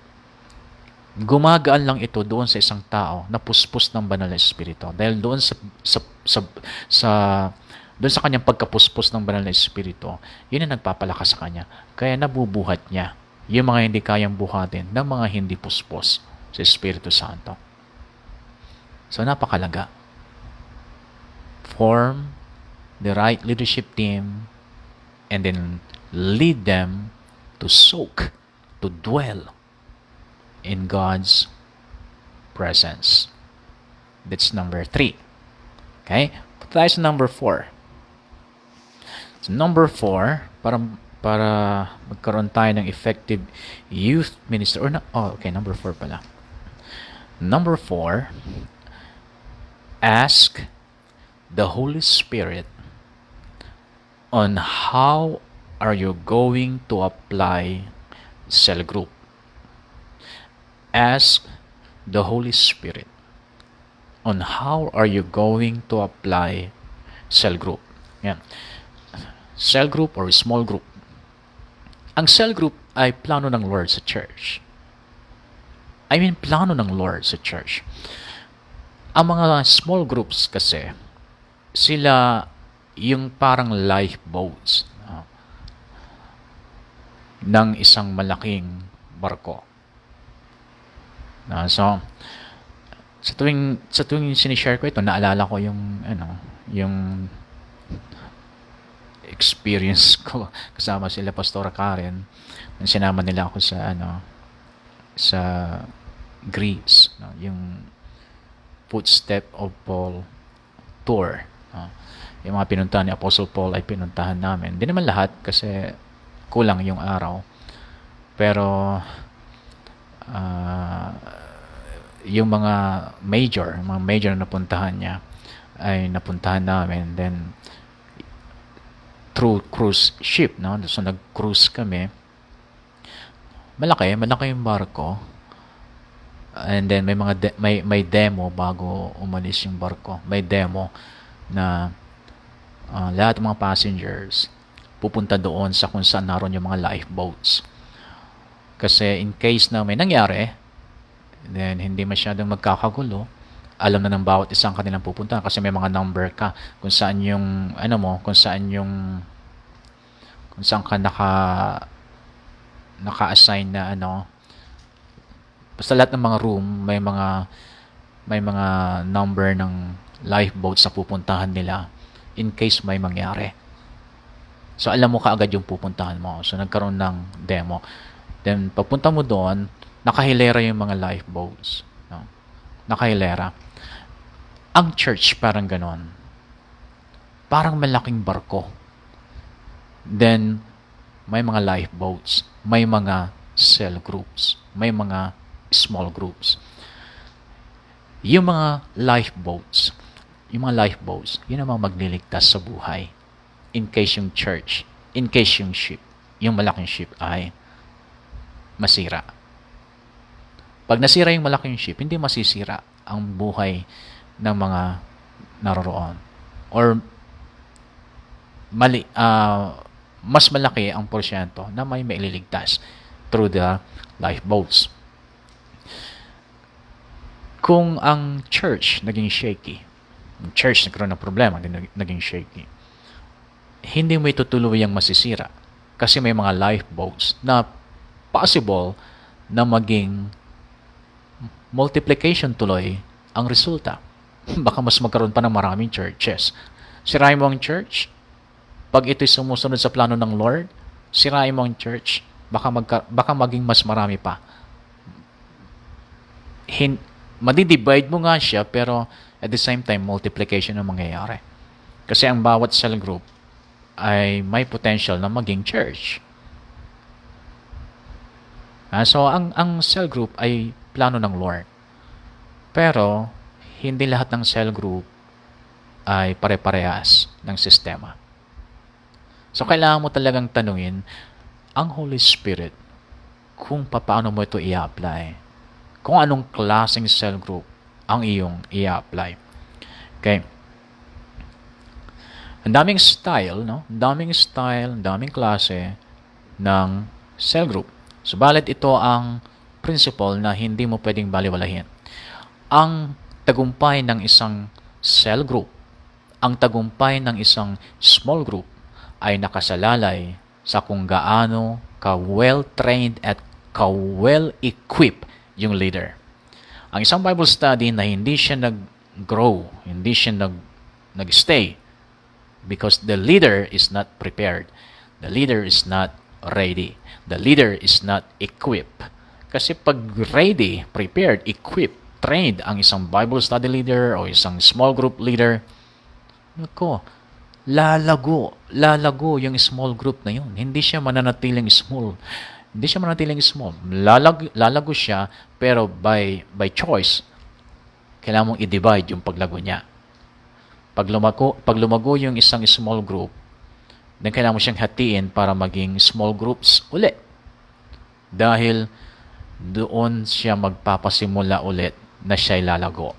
Gumagaan lang ito doon sa isang tao na puspos ng banal na espiritu. Dahil doon doon sa kanyang pagkapuspos ng banal na espiritu, yun ang nagpapalakas sa kanya. Kaya nabubuhat niya yung mga hindi kayang buhatin ng mga hindi puspos sa Espiritu Santo. So, napakalaga. Form the right leadership team and then lead them to soak, to dwell in God's presence. That's number 3. Okay? Punta tayo sa number 4. So, number 4, para magkaroon tayo ng effective youth ministry. Number 4 pala. Number 4, Ask the Holy Spirit on how are you going to apply cell group. Ask the Holy Spirit on how are you going to apply cell group. Yan. Cell group or small group. Ang cell group ay plano ng Lord sa church. Plano ng Lord sa church. Ang mga small groups kasi, sila yung parang lifeboats ng isang malaking barko. So, sa tuwing sinishare ko ito, naalala ko yung experience ko kasama sila Pastora Karen nung sinama nila ako sa Greece, yung Footstep of Paul tour. Yung mga pinuntahan ni Apostle Paul ay pinuntahan namin. Hindi naman lahat kasi kulang yung araw. Pero yung mga major na napuntahan niya ay napuntahan namin. Then through cruise ship, so nag-cruise kami. Malaki yung barko. And then may demo bago umalis yung barko. May demo na lahat ng mga passengers pupunta doon sa kung saan naroon yung mga lifeboats. Kasi in case na may nangyari, then hindi masyadong magkakagulo, alam na ng bawat isang kanilang pupunta kasi may mga number ka kung saan yung kung saan ka naka-assign na basta lahat ng mga room may mga number ng lifeboats na pupuntahan nila in case may mangyari. So alam mo kaagad yung pupuntahan mo. So nagkaroon ng demo. Then pagpunta mo doon, nakahilera yung mga lifeboats. Nakahilera. Ang church parang ganon. Parang malaking barko. Then may mga lifeboats, may mga cell groups, may mga small groups. Yung mga lifeboats, yun ang mga magliligtas sa buhay. In case yung church, in case yung ship, yung malaking ship ay masira. Pag nasira yung malaking ship, hindi masisira ang buhay ng mga naroroon. Or mas malaki ang porsyento na may maililigtas through the lifeboats. Kung ang church naging shaky, ang church nagkaroon ng problema, naging shaky, hindi mo itutuluyang masisira kasi may mga lifeboats na possible na maging multiplication tuloy ang resulta. Baka mas magkaroon pa ng maraming churches. Sirain mo ang church, pag ito'y sumusunod sa plano ng Lord, sirain mo ang church, baka maging mas marami pa. Madidivide mo nga siya, pero at the same time, multiplication ang mangyayari. Kasi ang bawat cell group ay may potential na maging church. So, ang cell group ay plano ng Lord. Pero, hindi lahat ng cell group ay pare-parehas ng sistema. So, kailangan mo talagang tanungin ang Holy Spirit kung paano mo ito i-apply. Kung anong klaseng cell group ang iyong i-apply. Okay. Ang daming style, Ang daming klase ng cell group. Subalit ito ang principle na hindi mo pwedeng baliwalahin. Ang tagumpay ng isang cell group, ang tagumpay ng isang small group ay nakasalalay sa kung gaano ka-well-trained at ka-well-equipped yung leader. Ang isang Bible study na hindi siya nag-grow, hindi siya nag-stay because the leader is not prepared. The leader is not ready. The leader is not equipped. Kasi pag ready, prepared, equipped, trained ang isang Bible study leader o isang small group leader, lalago yung small group na yun. Hindi siya mananatiling small. Lalago siya, pero by choice, kailangan mong i-divide yung paglago niya. Pag lumago yung isang small group, then kailangan mo siyang hatiin para maging small groups ulit. Dahil doon siya magpapasimula ulit na siya'y lalago.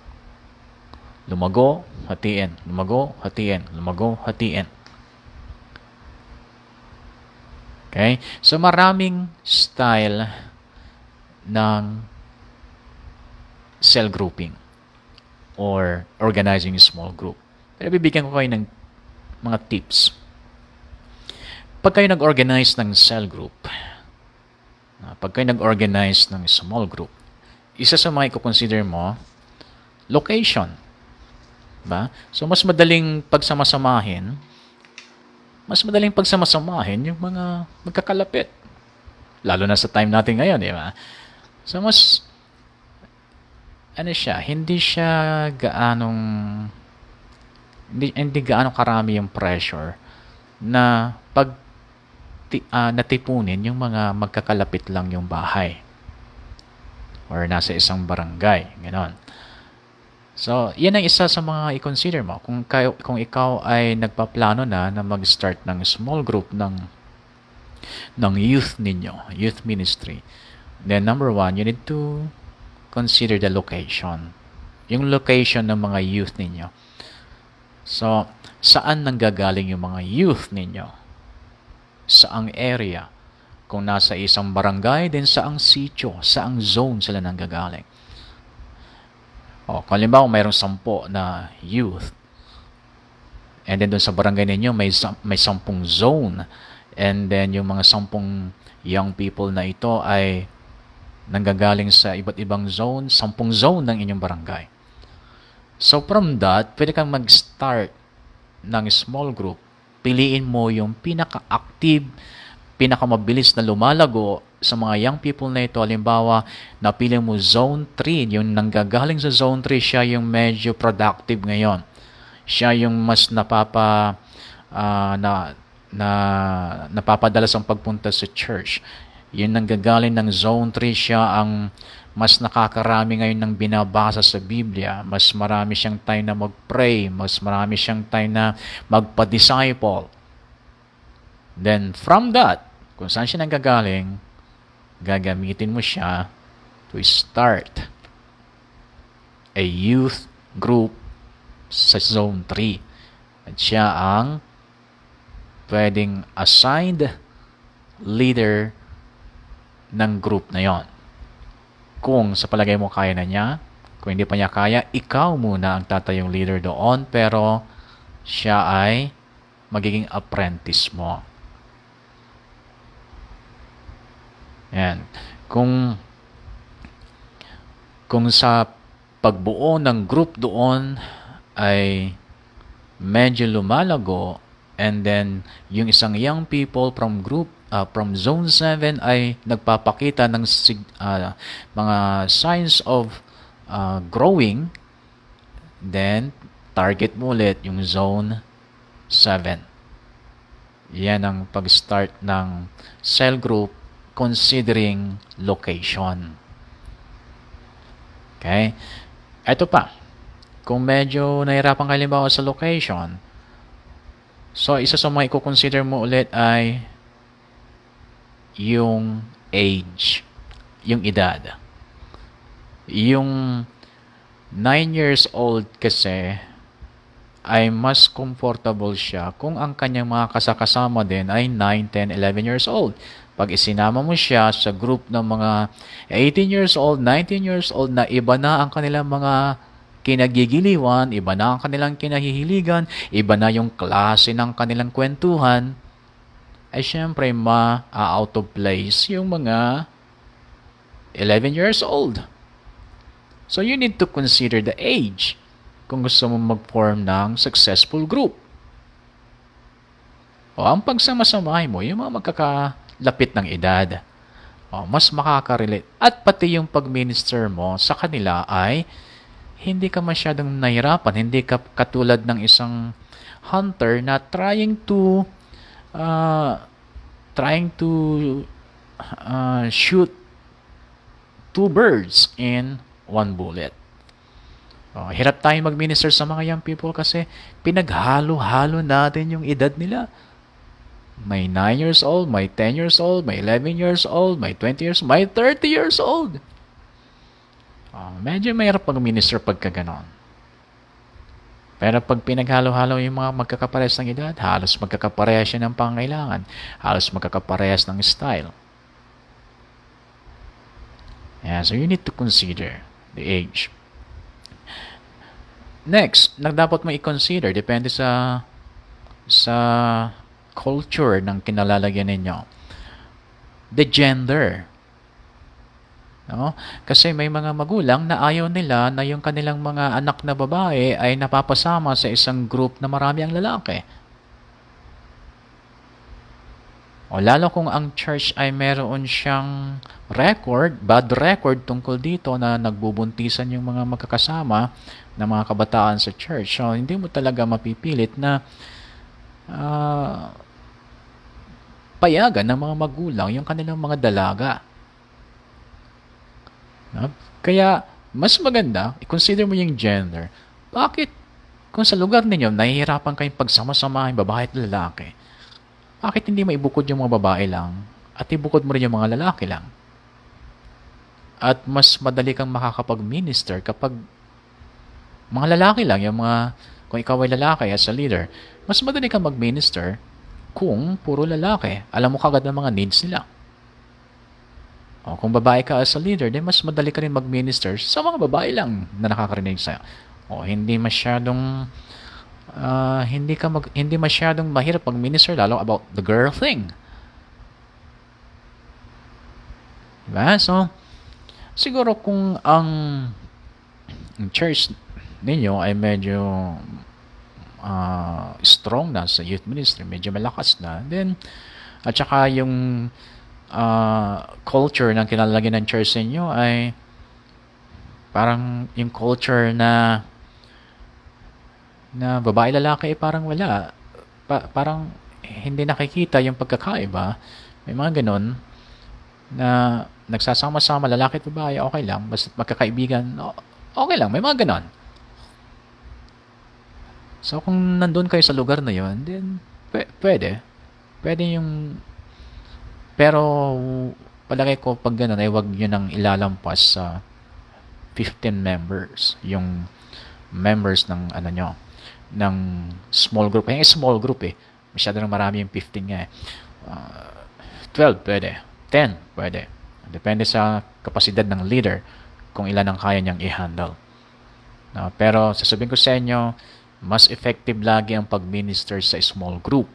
Lumago, hatiin. Lumago, hatiin. Lumago, hatiin. Okay? So maraming style ng cell grouping or organizing a small group. Pero bibigyan ko kayo ng mga tips. Pag kayo nag-organize ng cell group, pag kayo nag-organize ng small group, isa sa mga i-consider mo, location. Ba? So, mas madaling pagsamasamahin yung mga magkakalapit. Lalo na sa time natin ngayon, di ba? So, hindi gaano karami yung pressure na pag natipunin yung mga magkakalapit lang yung bahay or nasa isang barangay, gano'n. So, yan ang isa sa mga i-consider mo. Kung ikaw ay nagpaplano na mag-start ng small group ng youth ninyo, youth ministry, then number one, you need to consider the location. Yung location ng mga youth ninyo. So, saan nanggagaling yung mga youth ninyo? Saang area? Kung nasa isang barangay, then saang sitio, saang zone sila nanggagaling? Kung halimbawa mayroong 10 na youth, and then doon sa barangay ninyo may 10 zone, and then yung mga 10 young people na ito ay nanggagaling sa iba't ibang zone, 10 zone ng inyong barangay. So from that, pwede kang mag-start ng small group. Piliin mo yung pinaka-active, pinakamabilis na lumalago sa mga young people na ito. Halimbawa, napili mo Zone 3. Yung nanggagaling sa Zone 3, siya yung medyo productive ngayon. Siya yung mas napapadalas ang pagpunta sa church. Yung nanggagaling ng Zone 3, siya ang mas nakakarami ngayon ng binabasa sa Biblia. Mas marami siyang time na mag-pray. Mas marami siyang time na magpa-disciple. Then, from that, kung saan siya nanggagaling, gagamitin mo siya to start a youth group sa Zone 3. At siya ang pwedeng assigned leader ng group na yon. Kung sa palagay mo kaya na niya, kung hindi pa niya kaya, ikaw muna ang tatayong leader doon, pero siya ay magiging apprentice mo. Yan. Kung sa pagbuo ng group doon ay medyo lumalago, and then yung isang young people from Zone 7 ay nagpapakita ng mga signs of growing, then target mo ulit yung Zone 7. Yan ang pag-start ng cell group considering location. Okay? Ito pa. Kung medyo nahirapan ka halimbawa sa location, so isa sa mga i-consider mo ulit ay yung age, yung edad. Yung 9 years old kasi ay mas comfortable siya kung ang kanyang mga kasakasama din ay 9, 10, 11 years old. Pag isinama mo siya sa group ng mga 18 years old, 19 years old na iba na ang kanilang mga kinagigiliwan, iba na ang kanilang kinahihiligan, iba na yung klase ng kanilang kwentuhan, ay syempre out of place yung mga 11 years old. So you need to consider the age kung gusto mo mag-form ng successful group. Ang pagsamasamahin mo, yung mga magkakalapit ng edad, mas makaka-relate. At pati yung pag-minister mo sa kanila ay hindi ka masyadong nahirapan. Hindi ka katulad ng isang hunter na trying to shoot 2 birds in 1 bullet. Hirap tayong mag-minister sa mga young people kasi pinaghalo-halo natin yung edad nila. May 9 years old, may 10 years old, may 11 years old, may 20 years old, may 30 years old. Medyo mahirap mag-minister pagka ganon. Pero pag pinaghalo-halo yung mga magkakaparehas ng edad, halos magkakaparehas siya ng pangailangan, halos magkakaparehas ng style. Yeah, so you need to consider the age. Next, dapat mo i-consider, depende sa culture ng kinalalagyan ninyo. The gender. No? Kasi may mga magulang na ayaw nila na yung kanilang mga anak na babae ay napapasama sa isang group na marami ang lalaki. Lalo kung ang church ay meron siyang bad record tungkol dito na nagbubuntisan yung mga magkakasama na mga kabataan sa church. So, hindi mo talaga mapipilit na payagan ng mga magulang yung kanilang mga dalaga. Kaya, mas maganda, i-consider mo yung gender. Bakit? Kung sa lugar ninyo, nahihirapan kayong pagsama-samahin babae at lalaki, bakit hindi maibukod yung mga babae lang at ibukod mo rin yung mga lalaki lang? At mas madali kang makakapag-minister kapag mga lalaki lang, kung ikaw ay lalaki as a leader, mas madali kang mag-minister kung puro lalaki. Alam mo kagad ang mga needs nila. Kung babae ka as a leader, then mas madali ka rin mag-minister sa mga babae lang na nakakarinig sa'yo. Hindi masyadong hindi masyadong mahirap mag-minister lalo about the girl thing. Diba? So, siguro kung ang church ninyo ay medyo strong na sa youth ministry, medyo malakas na, then at saka yung culture ng kinalalagyan ng church ninyo ay parang yung culture na babae lalaki ay parang wala. Parang hindi nakikita yung pagkakaiba. May mga ganun na nagsasama-sama lalaki at babae, okay lang. Basta magkakaibigan, okay lang. May mga ganun. So, kung nandun kayo sa lugar na yon, then pwede. Pwede yung pero palagay ko pag ganun ay wag nyo nang ilalampas sa 15 members. Yung members ng ng small group. Yung small group masyado nang marami yung 15 nga 12 pwede. 10 pwede. Depende sa kapasidad ng leader kung ilan ang kaya niyang i-handle. Pero sasabihin ko sa inyo, mas effective lagi ang pag-minister sa small group.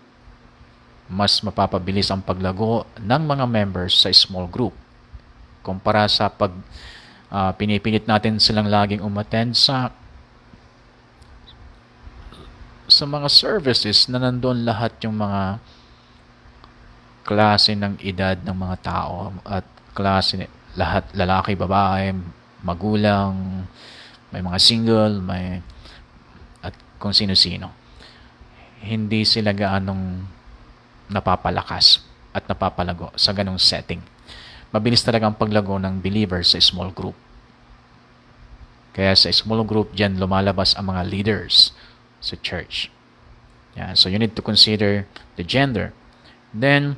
Mas mapapabilis ang paglago ng mga members sa small group kumpara sa pag pinipilit natin silang laging umattend sa mga services na nandoon lahat yung mga klase ng edad ng mga tao at klase lahat, lalaki, babae, magulang, may mga single, at kung sino-sino. Hindi sila gaanong napapalakas at napapalago sa ganong setting. Mabilis talaga ang paglago ng believers sa small group. Kaya sa small group, dyan lumalabas ang mga leaders sa church. So you need to consider the gender. Then,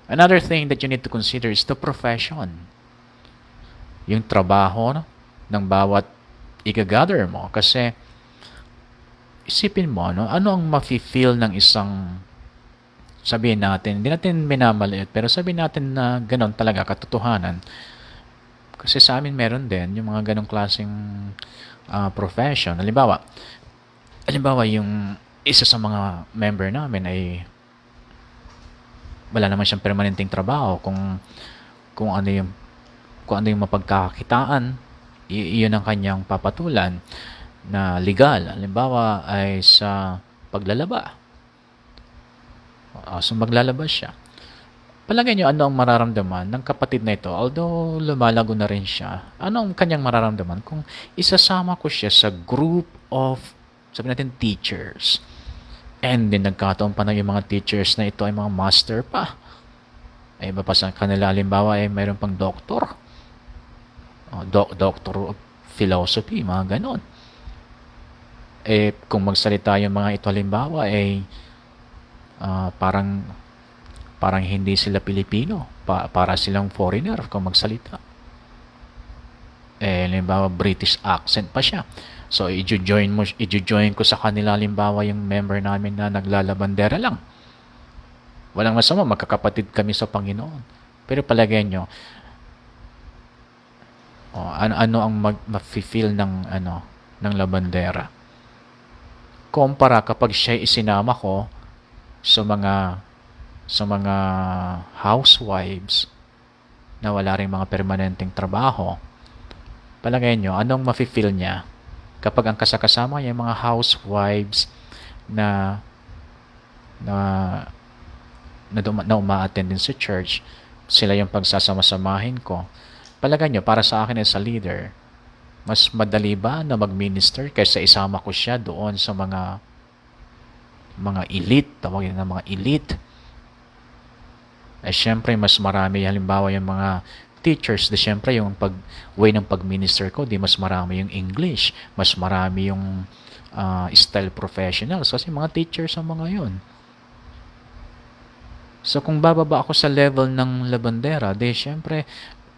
another thing that you need to consider is the profession. Yung trabaho ng bawat i-gather mo. Kasi, isipin mo, ano ang mafe-feel ng isang, sabihin natin, hindi natin minamaliit, pero sabihin natin na ganon talaga, katotohanan. Kasi sa amin meron din yung mga ganong klaseng profession. Halimbawa, yung isa sa mga member namin ay wala naman siyang permanenteng trabaho. Kung ano yung mapagkakakitaan, iyon ang kanyang papatulan na legal. Halimbawa ay sa paglalaba. So maglalabas siya. Palagay niyo ano ang mararamdaman ng kapatid na ito, although lumalago na rin siya. Ano ang kanyang mararamdaman kung isasama ko siya sa group of, sabi natin, teachers. And then nagkataon pa na yung mga teachers na ito ay mga master pa. Ay iba pa sa kanila, halimbawa ay mayroon pang doctor. Doctor of philosophy, mga ganon. Kung magsalita yung mga ito halimbawa, parang hindi sila Pilipino. Para silang foreigner kung magsalita. Halimbawa, British accent pa siya. So, i-join ko sa kanila, halimbawa, yung member namin na naglalabandera lang. Walang masama, magkakapatid kami sa Panginoon. Pero palagay nyo, ano ang ma-feel ng labandera? Kumpara kapag siya isinama ko sa mga housewives na wala ring mga permanenteng trabaho, palagay nyo, anong mafe-feel niya kapag ang kasakasama niya yung mga housewives na na na uma-attend din sa church, sila yung pagsasama-samahin ko. Palagay nyo, para sa akin as a leader, mas madali ba na mag-minister kaysa isama ko siya doon sa mga elite, tawagin na mga elite? Syempre, mas marami, halimbawa yung mga teachers, syempre yung way ng pag-minister ko, mas marami yung English, mas marami yung style professionals, kasi mga teachers ang mga yun. So, kung bababa ako sa level ng labandera, syempre,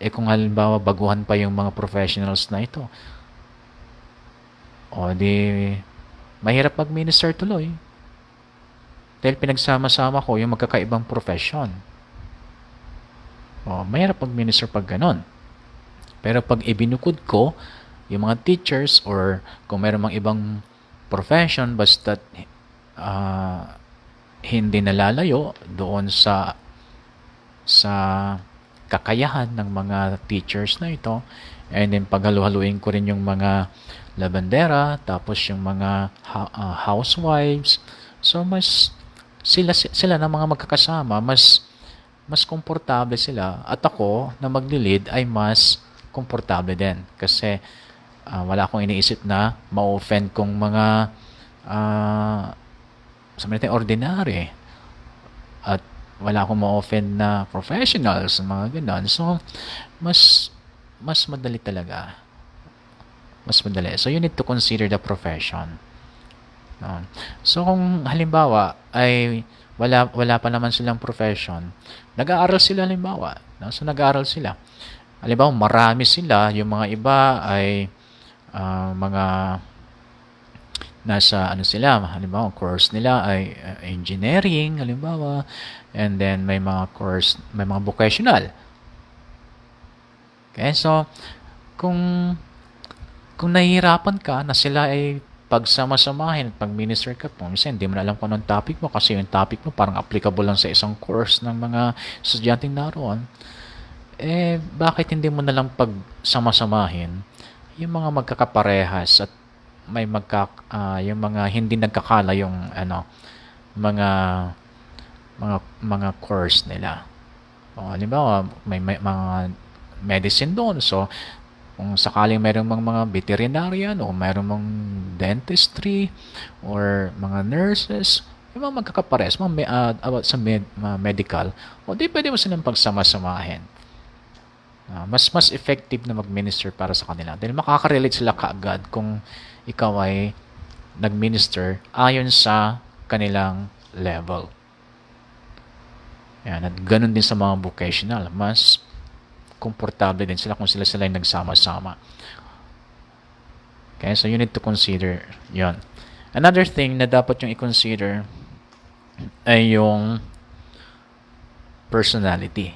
kung halimbawa baguhan pa yung mga professionals na ito, mahirap mag-minister tuloy. Dahil pinagsama-sama ko yung magkakaibang profession. Mahirap mag-minister pag ganon. Pero pag ibinukod ko yung mga teachers or kung meron mang ibang profession, basta hindi nalalayo doon sa kakayahan ng mga teachers na ito, and then paghalu-haluin ko rin yung mga labandera, tapos yung mga housewives, so mas sila na mga magkakasama, mas komportable sila, at ako na magli-lead ay mas komportable din kasi wala akong iniisip na ma-offend kong mga sabi natin ordinary, at wala akong ma-offend na professionals, mga ganon. So mas madali talaga, mas madali. So you need to consider the profession. So kung halimbawa ay wala pa naman silang profession, nag-aaral sila halimbawa, so nag-aaral sila, halimbawa marami sila, yung mga iba ay mga nasa sila, halimbawa course nila ay engineering halimbawa, and then may mga vocational. Okay, so kung nahihirapan ka na sila ay pagsama-samahin at pag-minister ka po, minsan hindi mo na alam kung anong topic mo kasi yung topic mo parang applicable lang sa isang course ng mga estudyanteng naroon, bakit hindi mo na lang pagsama-samahin yung mga magkakaparehas at may yung mga hindi nagkakala yung mga course nila. Halimbawa, may mga medicine doon, so kung sakaling mayroong mga veterinarian o mayroong mga dentistry or mga nurses, yung mga magkakapares about sa medical, di pwede mo silang pagsama-samahin. Mas effective na mag-minister para sa kanila dahil makaka-relate sila kaagad kung ikaw ay nag-minister ayon sa kanilang level. Yan, at ganun din sa mga vocational, mas komportable din sila kung sila ay nagsama-sama. Okay, so you need to consider yon. Another thing na dapat yung i-consider ay yung personality.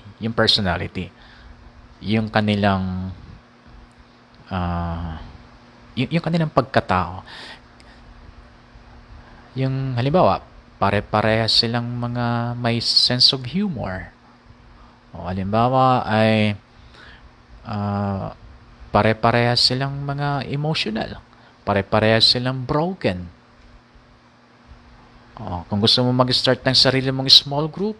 Yung kanilang yung kanilang pagkatao. Yung halimbawa, pare-parehas silang mga may sense of humor. Halimbawa ay pare-parehas silang mga emotional. Pare-parehas silang broken. Kung gusto mo mag-start ng sarili mong small group,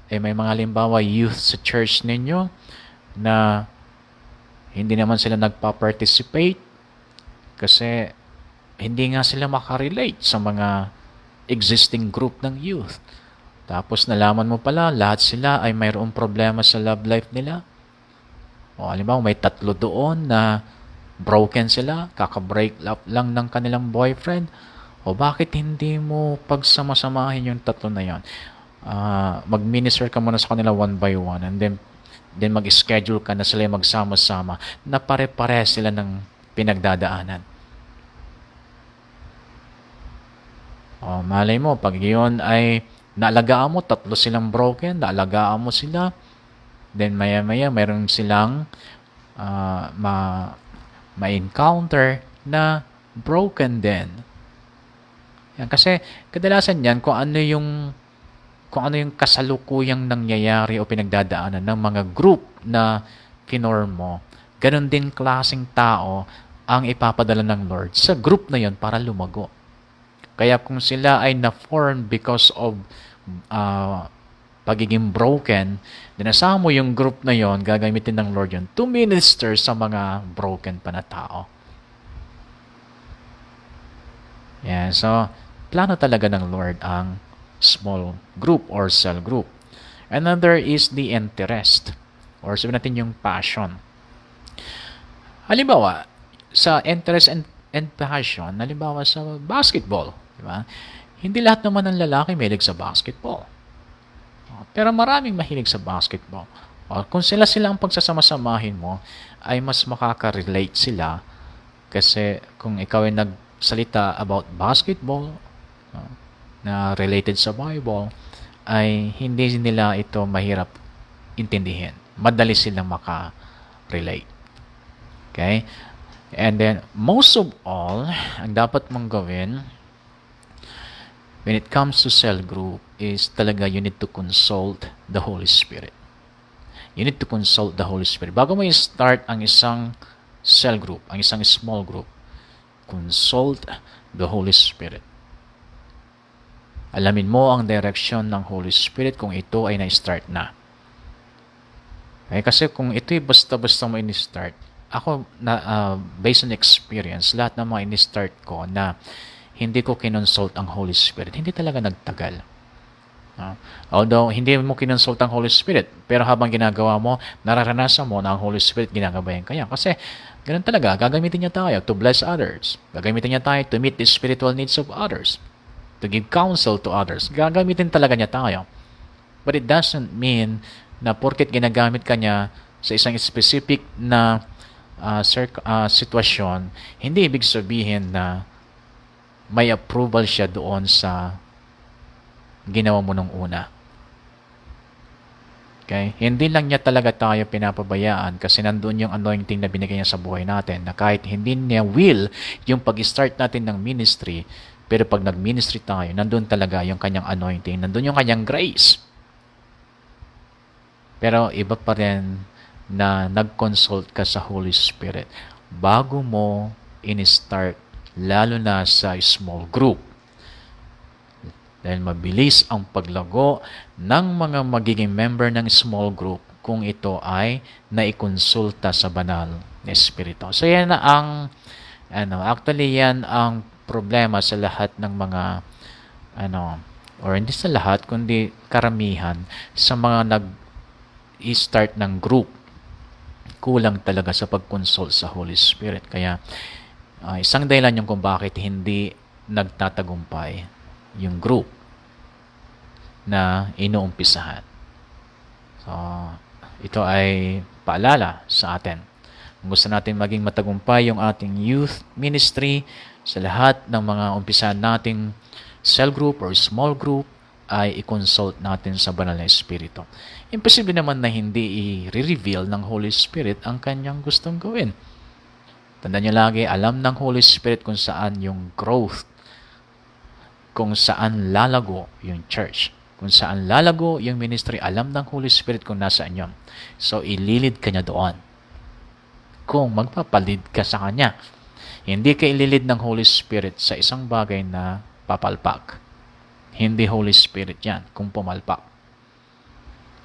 may mga halimbawa youth sa church ninyo na hindi naman sila nagpa-participate kasi hindi nga sila makarelate sa mga existing group ng youth. Tapos nalaman mo pala, lahat sila ay mayroong problema sa love life nila. Halimbawa, may 3 doon na broken sila, kaka-break up lang ng kanilang boyfriend, o bakit hindi mo pagsama-samahin yung tatlo na yon? Mag-minister ka muna sa kanila one by one, and then mag-schedule ka na sila magsama-sama na pare-pare sila ng pinagdadaanan. Malay mo, pag yun ay naalagaan mo, tatlo silang broken, naalagaan mo sila, then maya-maya mayroon silang ma-encounter na broken din. Yan, kasi kadalasan yan kung ano yung kasalukuyang nangyayari o pinagdadaanan ng mga group na kinorm mo, ganun din klaseng tao ang ipapadala ng Lord sa group na yon para lumago. Kaya kung sila ay na-form because of pagiging broken, dinasama mo yung group na yon, gagamitin ng Lord yon to minister sa mga broken pa na tao. Yeah, so plano talaga ng Lord ang small group or cell group. Another is the interest, or sabihin natin yung passion. Halimbawa, sa interest and passion, halimbawa sa basketball, di ba? Hindi lahat naman ng lalaki mahilig sa basketball. Pero maraming mahilig sa basketball. Kung sila ang pagsasama-samahin mo, ay mas makaka-relate sila kasi kung ikaw ay nagsalita about basketball na related sa Bible, ay hindi nila ito mahirap intindihin. Madali silang maka-relate. Okay? And then, most of all, ang dapat mong gawin when it comes to cell group is talaga you need to consult the Holy Spirit. You need to consult the Holy Spirit. Bago mo i-start ang isang cell group, ang isang small group, consult the Holy Spirit. Alamin mo ang direction ng Holy Spirit kung ito ay na-start na. Okay? Kasi kung ito ay basta-basta mo in-start, ako, based on experience, lahat ng mga in-start ko na hindi ko kinonsult ang Holy Spirit, hindi talaga nagtagal. Although, hindi mo kinonsult ang Holy Spirit, pero habang ginagawa mo, nararanasan mo na ang Holy Spirit ginagabayan kaya. Kasi, ganun talaga, gagamitin niya tayo to bless others. Gagamitin niya tayo to meet the spiritual needs of others. To give counsel to others. Gagamitin talaga niya tayo. But it doesn't mean na porket ginagamit ka niya sa isang specific na sitwasyon, hindi ibig sabihin na may approval siya doon sa ginawa mo nung una. Okay? Hindi lang niya talaga tayo pinapabayaan kasi nandun yung anointing na binigay niya sa buhay natin na kahit hindi niya will yung pag-start natin ng ministry, pero pag nag-ministry tayo, nandun talaga yung kanyang anointing, nandun yung kanyang grace. Pero iba pa rin na nag-consult ka sa Holy Spirit bago mo in-start, lalo na sa small group. Dahil mabilis ang paglago ng mga magiging member ng small group kung ito ay naikonsulta sa banal na Espiritu. So yan na actually yan ang problema sa lahat ng mga or hindi sa lahat kundi karamihan sa mga nag-start ng group, kulang talaga sa pag-consult sa Holy Spirit. Kaya isang dahilan yung kung bakit hindi nagtatagumpay yung group na inuumpisahan. So ito ay paalala sa atin. Kung gusto natin maging matagumpay yung ating youth ministry, sa lahat ng mga umpisahan nating cell group or small group, ay i-consult natin sa banal na Espiritu. Imposible naman na hindi i-reveal ng Holy Spirit ang kanyang gustong gawin. Tandaan niyo lagi, alam ng Holy Spirit kung saan yung growth, kung saan lalago yung church, kung saan lalago yung ministry, alam ng Holy Spirit kung nasaan yun. So, ililid ka niya doon. Kung magpapalid ka sa Kanya. Hindi ka ililid ng Holy Spirit sa isang bagay na papalpak. Hindi Holy Spirit yan kung pumalpak.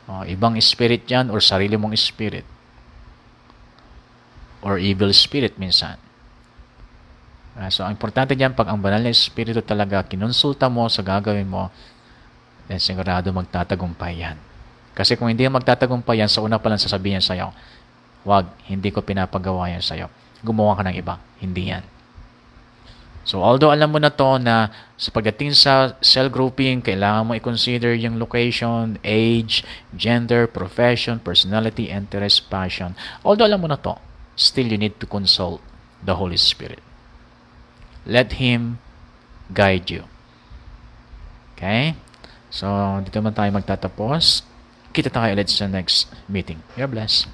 Ibang spirit yan or sarili mong spirit. Or evil spirit minsan. So, ang importante dyan, pag ang banal na Espiritu talaga kinonsulta mo sa gagawin mo, then sigurado magtatagumpay yan. Kasi kung hindi magtatagumpay yan, sa una pa lang sasabihin sa'yo, wag, hindi ko pinapagawa yan sa'yo. gumawa ka ng iba. Hindi yan. So, although alam mo na to na sa pagdating sa cell grouping, kailangan mo i-consider yung location, age, gender, profession, personality, interest, passion. Although alam mo na to, still you need to consult the Holy Spirit. Let Him guide you. Okay? So, dito naman tayo magtatapos. Kita tayo ulit sa next meeting. You're blessed.